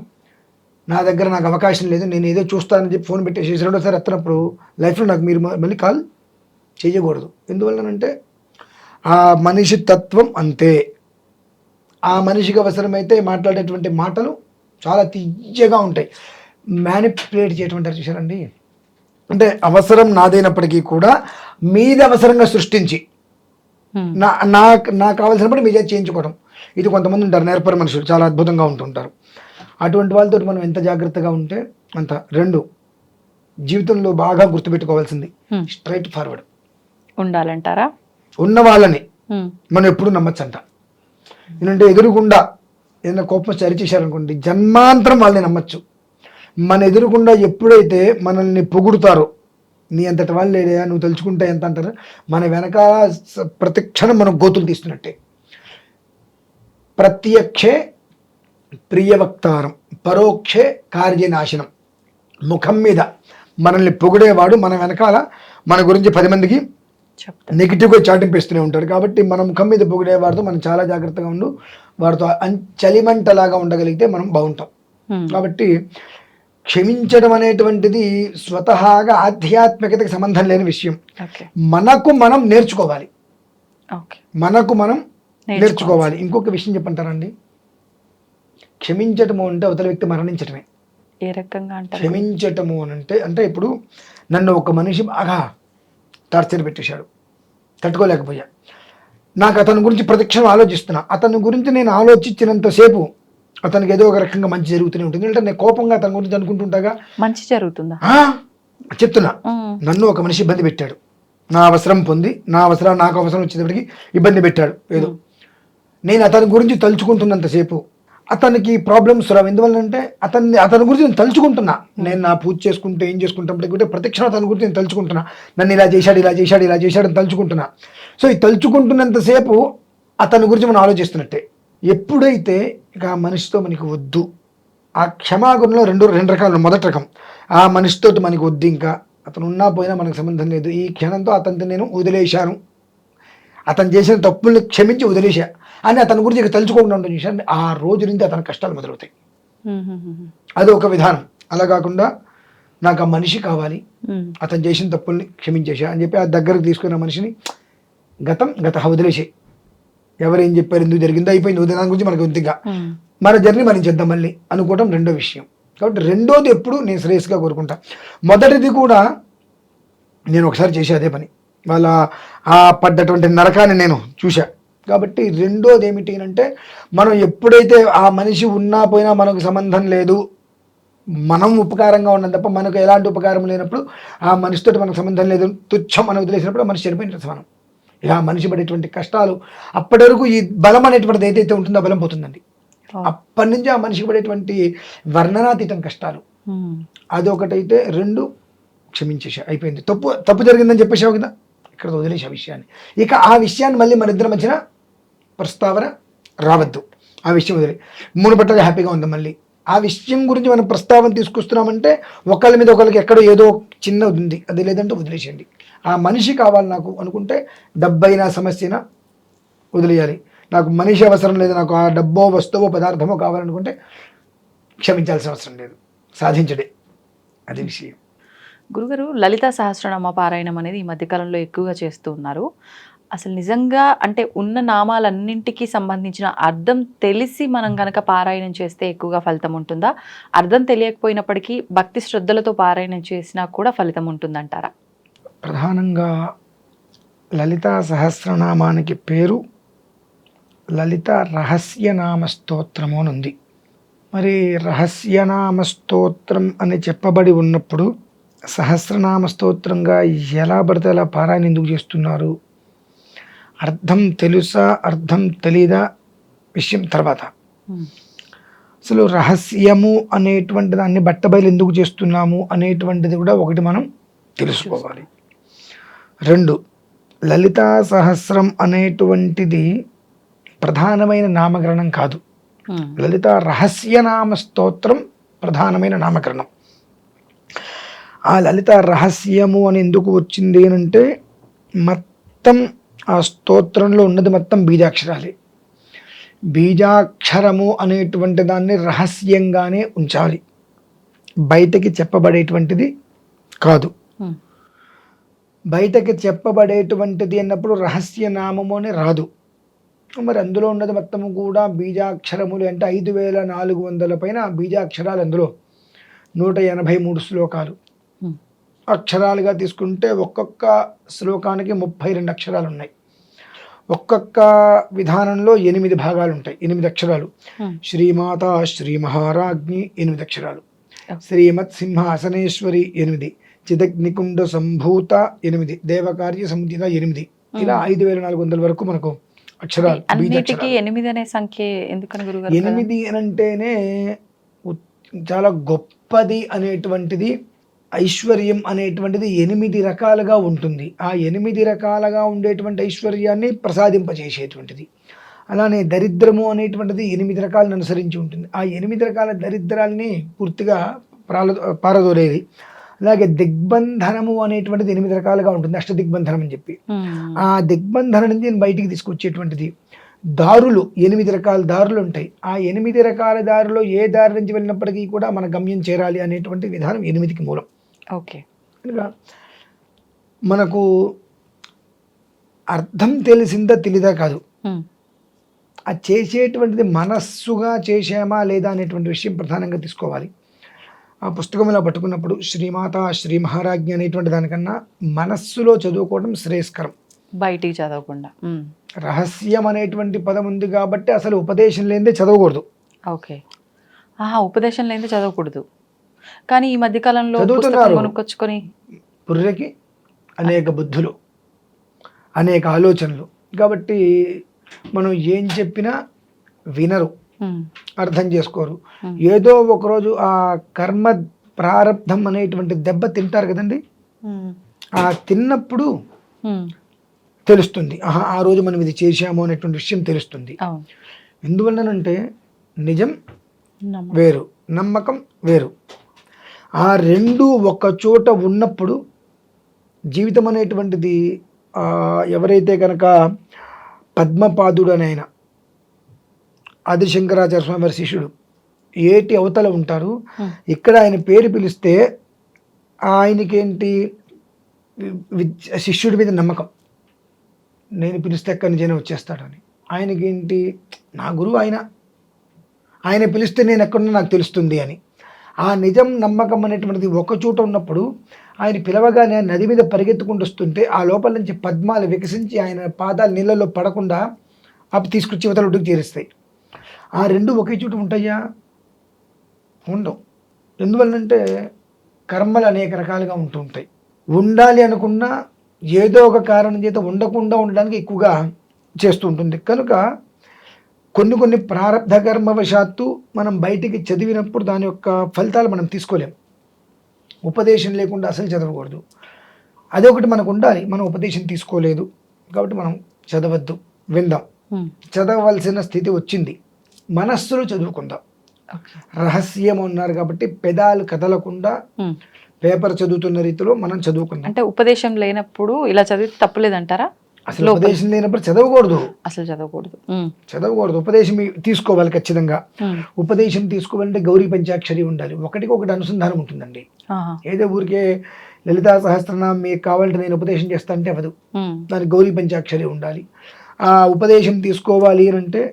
[SPEAKER 3] నా దగ్గర నాకు అవకాశం లేదు, నేను ఏదో చూస్తానని చెప్పి ఫోన్ పెట్టేసి రెండోసారి ఎత్తనప్పుడు లైఫ్లో నాకు మీరు మళ్ళీ కాల్ చేయకూడదు. ఎందువల్లనంటే ఆ మనిషి తత్వం అంతే. ఆ మనిషికి అవసరమైతే మాట్లాడేటువంటి మాటలు చాలా తీయగా ఉంటాయి. మ్యానిపులేట్ చేయటువంటి చూసారండి, అంటే అవసరం నాదైనప్పటికీ కూడా మీది అవసరంగా సృష్టించి నాకు కావాల్సినప్పుడు మీ చేతి చేయించుకోవడం. ఇది కొంతమంది ఉంటారు నేర్పరి మనుషులు, చాలా అద్భుతంగా ఉంటుంటారు. అటువంటి వాళ్ళతో మనం ఎంత జాగ్రత్తగా ఉంటే అంత. 2 జీవితంలో బాగా గుర్తుపెట్టుకోవాల్సింది స్ట్రైట్ ఫార్వర్డ్
[SPEAKER 2] ఉండాలంటారా.
[SPEAKER 3] ఉన్న వాళ్ళని మనం ఎప్పుడు నమ్మచ్చంట. ఎందుకంటే ఎదురుగుండా ఏదైనా కోపం సరిచేశారనుకోండి, జన్మాంతరం వాళ్ళని నమ్మచ్చు. మన ఎదురుగుండా ఎప్పుడైతే మనల్ని పొగుడుతారో, నీ అంతటి వాళ్ళు లేడా, నువ్వు తలుచుకుంటే ఎంత అంటారు, మన వెనకాల ప్రతి క్షణం మనం గోతులు తీస్తున్నట్టే. ప్రత్యక్షే ప్రియవక్తారం, పరోక్షే కార్యనాశనం. ముఖం మీద మనల్ని పొగిడేవాడు మన వెనకాల మన గురించి 10 మందికి నెగిటివ్గా చాటింపేస్తూనే ఉంటాడు. కాబట్టి మన ముఖం మీద పొగిడేవాడితో మనం చాలా జాగ్రత్తగా ఉండు, వాడితో చలిమంటలాగా ఉండగలిగితే మనం బాగుంటాం. కాబట్టి క్షమించడం అనేటువంటిది స్వతహాగా ఆధ్యాత్మికతకి సంబంధం లేని విషయం. మనకు మనం నేర్చుకోవాలి, ఇంకొక విషయం చెప్పంటారండి, క్షమించటము అంటే అవతల వ్యక్తి మరణించటమే.
[SPEAKER 2] ఏ రకంగా అంటే
[SPEAKER 3] క్షమించటము అంటే ఇప్పుడు నన్ను ఒక మనిషి బాగా టార్చర్ పెట్టేశాడు, తట్టుకోలేకపోయా. నాకు అతని గురించి ప్రతిక్షణం ఆలోచిస్తున్నా. అతని గురించి నేను ఆలోచించినంతసేపు అతనికి ఏదో ఒక రకంగా మంచి జరుగుతూనే ఉంటుంది. అంటే నేను కోపంగా అతని గురించి అనుకుంటుంటాగా.
[SPEAKER 2] మంచి జరుగుతుందా?
[SPEAKER 3] చెప్తున్నా, నన్ను ఒక మనిషి ఇబ్బంది పెట్టాడు, నా అవసరం పొంది నాకు అవసరం వచ్చేటప్పటికి ఇబ్బంది పెట్టాడు ఏదో. నేను అతని గురించి తలుచుకుంటున్నంతసేపు అతనికి ప్రాబ్లమ్స్ రావు. ఎందువల్లంటే అతని గురించి నేను తలుచుకుంటున్నా. నేను నా పూజ చేసుకుంటే ఏం చేసుకుంటే ప్రతిక్షణం అతని గురించి నేను తలుచుకుంటున్నా. నన్ను ఇలా చేశాడు అని తలుచుకుంటున్నా. సో ఈ తలుచుకుంటున్నంతసేపు అతని గురించి మనం ఆలోచిస్తున్నట్టే. ఎప్పుడైతే ఇక ఆ మనిషితో మనకి వద్దు, ఆ క్షమాగుణంలో రెండు రకాలు. మొదటి రకం, ఆ మనిషితో మనకి వద్దు, ఇంకా అతను ఉన్నా పోయినా మనకు సంబంధం లేదు, ఈ క్షణంతో అతనితో నేను వదిలేశాను, అతను చేసిన తప్పుల్ని క్షమించి వదిలేశా అని అతని గురించి ఇక తలుచుకోకుండా ఉంటుంది చూసాను. ఆ రోజు నుంచి అతని కష్టాలు మొదలవుతాయి. అది ఒక విధానం. అలా కాకుండా నాకు ఆ మనిషి కావాలి, అతను చేసిన తప్పుల్ని క్షమించేసా అని చెప్పి ఆ దగ్గరకు తీసుకున్న మనిషిని గత వదిలేసే, ఎవరేం చెప్పారు, ఎందుకు జరిగిందో అయిపోయింది, దాని గురించి మనకు వద్దుగా, మన జర్నీ మనం చేద్దాం మళ్ళీ అనుకోవడం రెండో విషయం. కాబట్టి రెండోది ఎప్పుడు నేను శ్రేయస్గా కోరుకుంటా. మొదటిది కూడా నేను ఒకసారి చేసే అదే పని, వాళ్ళ ఆ పడ్డటువంటి నరకాన్ని నేను చూసా. కాబట్టి రెండోది ఏమిటి అంటే, మనం ఎప్పుడైతే ఆ మనిషి ఉన్నా పోయినా మనకు సంబంధం లేదు, మనం ఉపకారంగా ఉన్నాం తప్ప మనకు ఎలాంటి ఉపకారం లేనప్పుడు ఆ మనిషితో మనకు సంబంధం లేదు, తుచ్చం మనం వదిలేసినప్పుడు ఆ మనిషి చనిపోయిన సమానం. ఇక ఆ మనిషి పడేటువంటి కష్టాలు అప్పటి వరకు ఈ బలం అనేటువంటిది ఏదైతే ఉంటుందో ఆ బలం పోతుందండి. అప్పటి నుంచి ఆ మనిషికి పడేటువంటి వర్ణనాతీతం కష్టాలు అదొకటైతే. రెండు క్షమించేసా, అయిపోయింది, తప్పు జరిగిందని చెప్పేసావు కదా, ఇక్కడ వదిలేసే ఆ విషయాన్ని. ఇక ఆ విషయాన్ని మళ్ళీ మన ఇద్దరి మధ్యన ప్రస్తావన రావద్దు, ఆ విషయం వదిలే. మునుపట్లుగా హ్యాపీగా ఉంది. మళ్ళీ ఆ విషయం గురించి మనం ప్రస్తావన తీసుకొస్తున్నామంటే ఒకళ్ళ మీద ఒకరికి ఎక్కడో ఏదో చిన్నది ఉంది, అది లేదంటే వదిలేసేయండి. ఆ మనిషి కావాలి నాకు అనుకుంటే, డబ్బైనా సమస్యనా వదిలేయాలి. నాకు మనిషి అవసరం లేదు, నాకు ఆ డబ్బో వస్తువో పదార్థమో కావాలనుకుంటే క్షమించాల్సిన అవసరం లేదు, సాధించడే అది విషయం.
[SPEAKER 2] గురుగారు, లలితా సహస్రనామ పారాయణం అనేది ఈ మధ్యకాలంలో ఎక్కువగా చేస్తూ ఉన్నారు. అసలు నిజంగా అంటే ఉన్న నామాలన్నింటికి సంబంధించిన అర్థం తెలిసి మనం కనుక పారాయణం చేస్తే ఎక్కువగా ఫలితం ఉంటుందా? అర్థం తెలియకపోయినప్పటికీ భక్తి శ్రద్ధలతో పారాయణం చేసినా కూడా ఫలితం ఉంటుందంటారా?
[SPEAKER 3] ప్రధానంగా లలితా సహస్రనామానికి పేరు లలిత రహస్యనామ స్తోత్రము అని ఉంది. మరి రహస్యనామ స్తోత్రం అని చెప్పబడి ఉన్నప్పుడు సహస్రనామ స్తోత్రంగా ఎలా పడితే అలా పారాయణ ఎందుకు చేస్తున్నారు? అర్థం తెలుసా, అర్థం తెలీదా విషయం తర్వాత. అసలు రహస్యము అనేటువంటి దాన్ని బట్టబయలు ఎందుకు చేస్తున్నాము అనేటువంటిది కూడా ఒకటి మనం తెలుసుకోవాలి. రెండు, లలితా సహస్రం అనేటువంటిది ప్రధానమైన నామకరణం కాదు. లలిత రహస్యనామ స్తోత్రం ప్రధానమైన నామకరణం. ఆ లలిత రహస్యము అని ఎందుకు వచ్చింది అంటే, మొత్తం ఆ స్తోత్రంలో ఉన్నది మొత్తం బీజాక్షరాలే. బీజాక్షరము అనేటువంటి దాన్ని రహస్యంగానే ఉంచాలి, బయటకి చెప్పబడేటువంటిది కాదు. బయటకి చెప్పబడేటువంటిది అన్నప్పుడు రహస్య నామము అని రాదు. మరి అందులో ఉన్నది మొత్తము కూడా బీజాక్షరములు అంటే 5400 పైన బీజాక్షరాలు. అందులో 183 శ్లోకాలు. అక్షరాలుగా తీసుకుంటే ఒక్కొక్క శ్లోకానికి 32 అక్షరాలు ఉన్నాయి. ఒక్కొక్క విధానంలో 8 భాగాలు ఉంటాయి, 8 అక్షరాలు. శ్రీమాత శ్రీ మహారాజ్ఞి 8 అక్షరాలు, శ్రీమత్ సింహాసనేశ్వరి 8, చిదగ్నికుండ సంభూత 8, దేవకార్య సంహిత 8, ఇలా 5400 వరకు మనకు అక్షరాలు.
[SPEAKER 2] అన్నిటికీ 8 అనే సంఖ్య ఎందుకని గురుగారు?
[SPEAKER 3] 8 అంటేనే చాలా గొప్పది అనేటువంటిది, ఐశ్వర్యం అనేటువంటిది 8 రకాలుగా ఉంటుంది. ఆ 8 రకాలుగా ఉండేటువంటి ఐశ్వర్యాన్ని ప్రసాదింపజేసేటువంటిది. అలానే దరిద్రము అనేటువంటిది 8 రకాలను అనుసరించి ఉంటుంది. ఆ 8 రకాల దరిద్రాల్ని పూర్తిగా పారదోలేది. అలాగే దిగ్బంధనము అనేటువంటిది 8 రకాలుగా ఉంటుంది, అష్టదిగ్బంధనం అని చెప్పి. ఆ దిగ్బంధనం నుంచి నేను బయటికి తీసుకొచ్చేటువంటిది. దారులు 8 రకాల దారులు ఉంటాయి. ఆ 8 రకాల దారులో ఏ దారి నుంచి వెళ్ళినప్పటికీ కూడా మన గమ్యం చేరాలి అనేటువంటి విధానం 8కి మూలం.
[SPEAKER 2] ఓకే.
[SPEAKER 3] కనుక మనకు అర్థం తెలిసిందా తెలీదా కాదు, ఆ చేసేటువంటిది మనస్సుగా చేసామా లేదా అనేటువంటి విషయం ప్రధానంగా తీసుకోవాలి. ఆ పుస్తకం ఇలా పట్టుకున్నప్పుడు శ్రీమాత శ్రీ మహారాజ్ఞి అనేటువంటి దానికన్నా మనస్సులో చదువుకోవడం శ్రేయస్కరం.
[SPEAKER 2] బయటికి చదవకుండా.
[SPEAKER 3] రహస్యం అనేటువంటి పదం ఉంది కాబట్టి అసలు ఉపదేశం లేనిదే చదవకూడదు.
[SPEAKER 2] ఓకే. ఉపదేశం లేనిదే చదవకూడదు. కానీ ఈ మధ్య కాలంలో
[SPEAKER 3] చదువుతున్నారు.
[SPEAKER 2] కొనుక్కొచ్చుకొని
[SPEAKER 3] పుర్రెకి అనేక బుద్ధులు, అనేక ఆలోచనలు, కాబట్టి మనం ఏం చెప్పినా వినరు, అర్థం చేసుకోరు. ఏదో ఒకరోజు ఆ కర్మ ప్రారంధం అనేటువంటి దెబ్బ తింటారు కదండి, ఆ తిన్నప్పుడు తెలుస్తుంది, ఆ రోజు మనం ఇది చేశాము అనేటువంటి విషయం తెలుస్తుంది. ఎందువల్లనంటే నిజం వేరు, నమ్మకం వేరు. ఆ రెండు ఒక చోట ఉన్నప్పుడు జీవితం అనేటువంటిది ఎవరైతే కనుక పద్మపాదుడు అని ఆయన ఆదిశంకరాచార్య స్వామి వారి శిష్యుడు ఏటి అవతల ఉంటారు, ఇక్కడ ఆయన పేరు పిలిస్తే ఆయనకేంటి శిష్యుడి మీద నమ్మకం, నేను పిలిస్తే ఎక్కడి నుంచైనా వచ్చేస్తాడని. ఆయనకేంటి నా గురువు ఆయన పిలిస్తే నేను ఎక్కడున్నా నాకు తెలుస్తుంది అని. ఆ నిజం నమ్మకం అనేటువంటిది ఒక చోట ఉన్నప్పుడు ఆయన పిలవగానే నది మీద పరిగెత్తుకుంటూ వస్తుంటే ఆ లోపల నుంచి పద్మాలు వికసించి ఆయన పాదాలు నీళ్ళలో పడకుండా అవి తీసుకొచ్చి ఇవతల ఒడ్డుకు చేరుస్తాయి. ఆ రెండు ఒకే చోట ఉంటాయా? ఉండవు. ఎందువల్లంటే కర్మలు అనేక రకాలుగా ఉంటూ ఉంటాయి. ఉండాలి అనుకున్నా ఏదో ఒక కారణం చేత ఉండకుండా ఉండడానికి ఎక్కువగా చేస్తూ ఉంటుంది. కనుక కొన్ని ప్రారంధ కర్మవశాత్తు మనం బయటికి చదివినప్పుడు దాని యొక్క ఫలితాలు మనం తీసుకోలేం. ఉపదేశం లేకుండా అసలు చదవకూడదు. అదొకటి మనకు ఉండాలి. మనం ఉపదేశం తీసుకోలేదు కాబట్టి మనం చదవద్దు, విందాం. చదవవలసిన స్థితి వచ్చింది, మనస్సులో చదువుకుందాం. రహస్యం ఉన్నారు కాబట్టి పెదాలు కదలకుండా పేపర్ చదువుతున్న రీతిలో మనం చదువుకుందాం.
[SPEAKER 2] అంటే ఉపదేశం లేనప్పుడు ఇలా చదివితే తప్పులేదంటారా?
[SPEAKER 3] అసలు ఉపదేశం లేనప్పుడు చదవకూడదు,
[SPEAKER 2] అసలు
[SPEAKER 3] చదవకూడదు. ఉపదేశం తీసుకోవాలి ఖచ్చితంగా. ఉపదేశం తీసుకోవాలంటే గౌరీ పంచాక్షరి ఉండాలి. ఒకటికి ఒకటి అనుసంధానం ఉంటుందండి. ఏదో ఊరికే లలితా సహస్రనామం మీకు కావాలంటే నేను ఉపదేశం చేస్తా అంటే అవదు, దానికి గౌరీ పంచాక్షరి ఉండాలి. ఆ ఉపదేశం తీసుకోవాలి అంటే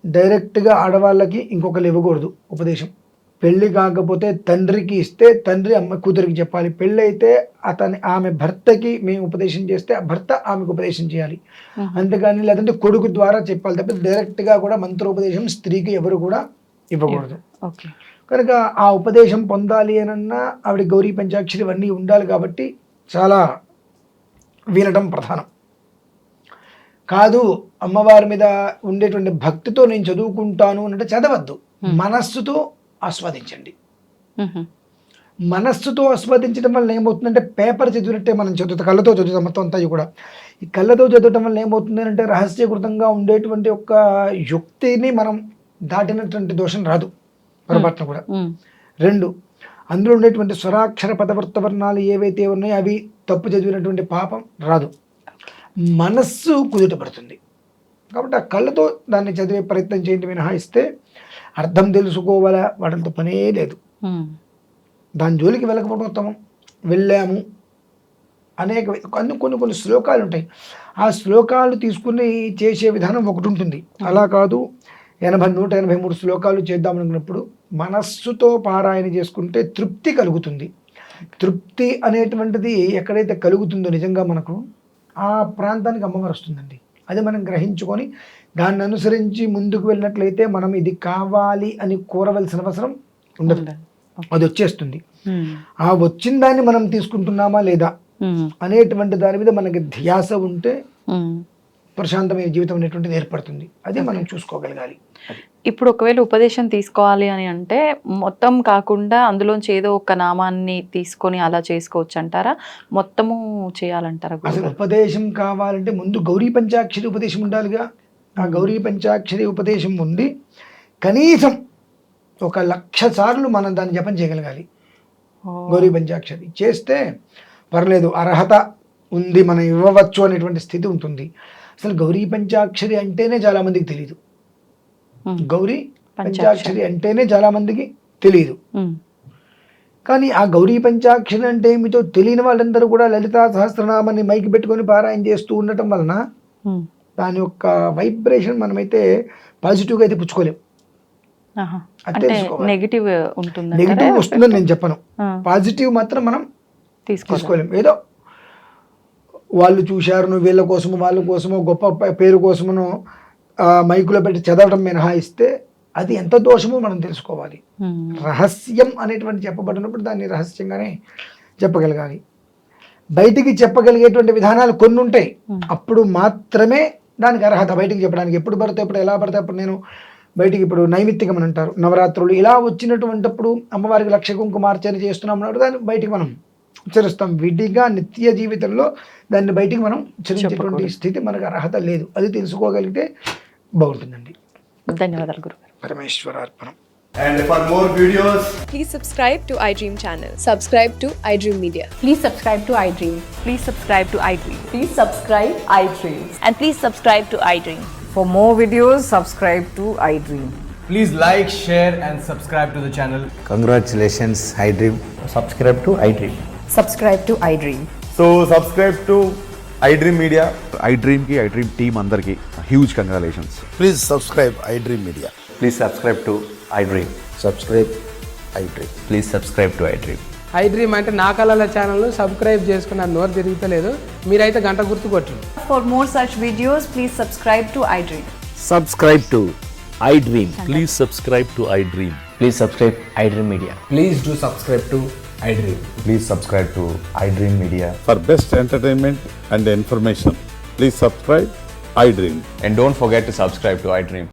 [SPEAKER 3] డైరెక్ట్గా ఆడవాళ్ళకి ఇంకొకరు ఇవ్వకూడదు ఉపదేశం. పెళ్ళి కాకపోతే తండ్రికి ఇస్తే తండ్రి అమ్మ కూతురికి చెప్పాలి. పెళ్ళి అయితే ఆమె భర్తకి మేము ఉపదేశం చేస్తే ఆ భర్త ఆమెకు ఉపదేశం చేయాలి. అంతేగాని లేదంటే కొడుకు ద్వారా చెప్పాలి తప్ప డైరెక్ట్గా కూడా మంత్రోపదేశం స్త్రీకి ఎవరు కూడా ఇవ్వకూడదు. కనుక ఆ ఉపదేశం పొందాలి అనన్నా ఆవిడ గౌరీ పంచాక్షరి ఇవన్నీ ఉండాలి కాబట్టి చాలా వినటం ప్రధానం. కాదు అమ్మవారి మీద ఉండేటువంటి భక్తితో నేను చదువుకుంటాను అంటే చదవద్దు, మనస్సుతో ఆస్వాదించండి. మనస్సుతో ఆస్వాదించడం వల్ల ఏమవుతుందంటే పేపర్ చదివినట్టే మనం చదువుతాం, కళ్ళతో చదువుతాం మొత్తం అంతా కూడా. ఈ కళ్ళతో చదవటం వల్ల ఏమవుతుంది అంటే రహస్యకృతంగా ఉండేటువంటి ఒక యుక్తిని మనం దాటినటువంటి దోషం రాదు పొరపాటున కూడా. రెండు, అందులో ఉండేటువంటి స్వరాక్షర పదవర్త వర్ణాలు ఏవైతే ఉన్నాయో అవి తప్పు చదివినటువంటి పాపం రాదు, మనస్సు కుదుటపడుతుంది. కాబట్టి ఆ కళ్ళతో దాన్ని చదివే ప్రయత్నం చేయండి మినహాయిస్తే అర్థం తెలుసుకోవాలా వాటితో పనే లేదు. దాని జోలికి వెళ్ళకపోవడం ఉత్తమం. వెళ్ళాము అనేక కొన్ని శ్లోకాలు ఉంటాయి, ఆ శ్లోకాలు తీసుకుని చేసే విధానం ఒకటి ఉంటుంది. అలా కాదు 183 శ్లోకాలు చేద్దామనుకున్నప్పుడు మనస్సుతో పారాయణ చేసుకుంటే తృప్తి కలుగుతుంది. తృప్తి అనేటువంటిది ఎక్కడైతే కలుగుతుందో నిజంగా మనకు ఆ ప్రాంతానికి అమ్మవారు వస్తుందండి. అది మనం గ్రహించుకొని దాన్ని అనుసరించి ముందుకు వెళ్ళినట్లయితే మనం ఇది కావాలి అని కోరవలసిన అవసరం ఉండదు, అది వచ్చేస్తుంది. ఆ వచ్చిన దాన్ని మనం తీసుకుంటున్నామా లేదా అనేటువంటి దాని మీద మనకి ధ్యాస ఉంటే ప్రశాంతమైన జీవితం అనేటువంటిది ఏర్పడుతుంది. అది మనం చూసుకోగలగాలి.
[SPEAKER 2] ఇప్పుడు ఒకవేళ ఉపదేశం తీసుకోవాలి అని అంటే మొత్తం కాకుండా అందులోంచి ఏదో ఒక నామాన్ని తీసుకొని అలా చేసుకోవచ్చు అంటారా? మొత్తము చేయాలంటారా?
[SPEAKER 3] అసలు ఉపదేశం కావాలంటే ముందు గౌరీ పంచాక్షరి ఉపదేశం ఉండాలిగా. ఆ గౌరీ పంచాక్షరి ఉపదేశం ఉంది, కనీసం 1,00,000 సార్లు మనం దాన్ని జపం చేయగలగాలి. గౌరీ పంచాక్షరి చేస్తే పర్లేదు, అర్హత ఉంది, మనం ఇవ్వవచ్చు అనేటువంటి స్థితి ఉంటుంది. అసలు గౌరీ పంచాక్షరి అంటేనే చాలా మందికి తెలియదు. గౌరీ పంచాక్షరి అంటేనే చాలా మందికి తెలియదు. కానీ ఆ గౌరీ పంచాక్షరి అంటే ఏమిటో తెలియని వాళ్ళందరూ కూడా లలితా సహస్రనామాన్ని మైకి పెట్టుకొని పారాయణ చేస్తూ ఉండటం వలన దాని యొక్క వైబ్రేషన్ మనమైతే పాజిటివ్గా అయితే పుచ్చుకోలేం.
[SPEAKER 2] నెగిటివ్
[SPEAKER 3] వస్తుందని నేను చెప్పను, పాజిటివ్ మాత్రం మనం తీసుకోలేం. ఏదో వాళ్ళు చూశారు నువ్వు వీళ్ళ కోసమో వాళ్ళ కోసమో గొప్ప పేరు కోసమనో మైకులో పెట్టి చదవడం మినహాయిస్తే అది ఎంత దోషమో మనం తెలుసుకోవాలి. రహస్యం అనేటువంటి చెప్పబడినప్పుడు దాన్ని రహస్యంగానే చెప్పగలగాలి. బయటికి చెప్పగలిగేటువంటి విధానాలు కొన్ని ఉంటాయి, అప్పుడు మాత్రమే దానికి అర్హత బయటికి చెప్పడానికి. ఎప్పుడు పడితే అప్పుడు ఎలా పడితే అప్పుడు నేను బయటికి, ఇప్పుడు నైమిత్తికం అని అంటారు, నవరాత్రులు ఇలా వచ్చినటువంటిప్పుడు అమ్మవారికి లక్ష కుంకుమార్చన చేస్తున్నాం అన్నప్పుడు దాన్ని బయటికి మనం ఉచ్చరిస్తాం. విడిగా నిత్య జీవితంలో దాన్ని బయటికి మనం ఉచ్చరించేటువంటి స్థితి మనకు అర్హత లేదు. అది తెలుసుకోగలిగితే బాగుంటుందండి.
[SPEAKER 2] ధన్యవాదాలు గురుగారు.
[SPEAKER 3] పరమేశ్వరార్పణం.
[SPEAKER 4] And for more videos,
[SPEAKER 5] Please subscribe to iDream channel. Subscribe to iDream Media.
[SPEAKER 6] Please subscribe to iDream.
[SPEAKER 7] Please subscribe to iDream.
[SPEAKER 6] Please subscribe iDream.
[SPEAKER 7] And please subscribe to iDream.
[SPEAKER 6] For more videos, subscribe to iDream.
[SPEAKER 4] please like, share and subscribe to the channel.
[SPEAKER 8] Congratulations, iDream.
[SPEAKER 9] Subscribe to iDream.
[SPEAKER 6] Subscribe to iDream.
[SPEAKER 9] So subscribe to iDream Media.
[SPEAKER 10] iDream ki iDream team అందరికి huge congratulations.
[SPEAKER 8] Please subscribe iDream Media.
[SPEAKER 9] Please subscribe to iDream.
[SPEAKER 8] Subscribe iDream.
[SPEAKER 9] Please subscribe to iDream.
[SPEAKER 11] iDream అంటే నా కళల channel subscribe చేసుకున్న నోరు తిరుగుతలేదు, మీరైతే గంట గుర్తు కొట్టండి.
[SPEAKER 6] For more such videos, please subscribe to iDream.
[SPEAKER 8] Subscribe to iDream.
[SPEAKER 10] Please subscribe to iDream.
[SPEAKER 9] Please subscribe iDream Media.
[SPEAKER 4] Please do subscribe to iDream.
[SPEAKER 9] Please subscribe to iDream Media.
[SPEAKER 10] For best entertainment and information, please subscribe iDream.
[SPEAKER 9] And don't forget to subscribe to iDream.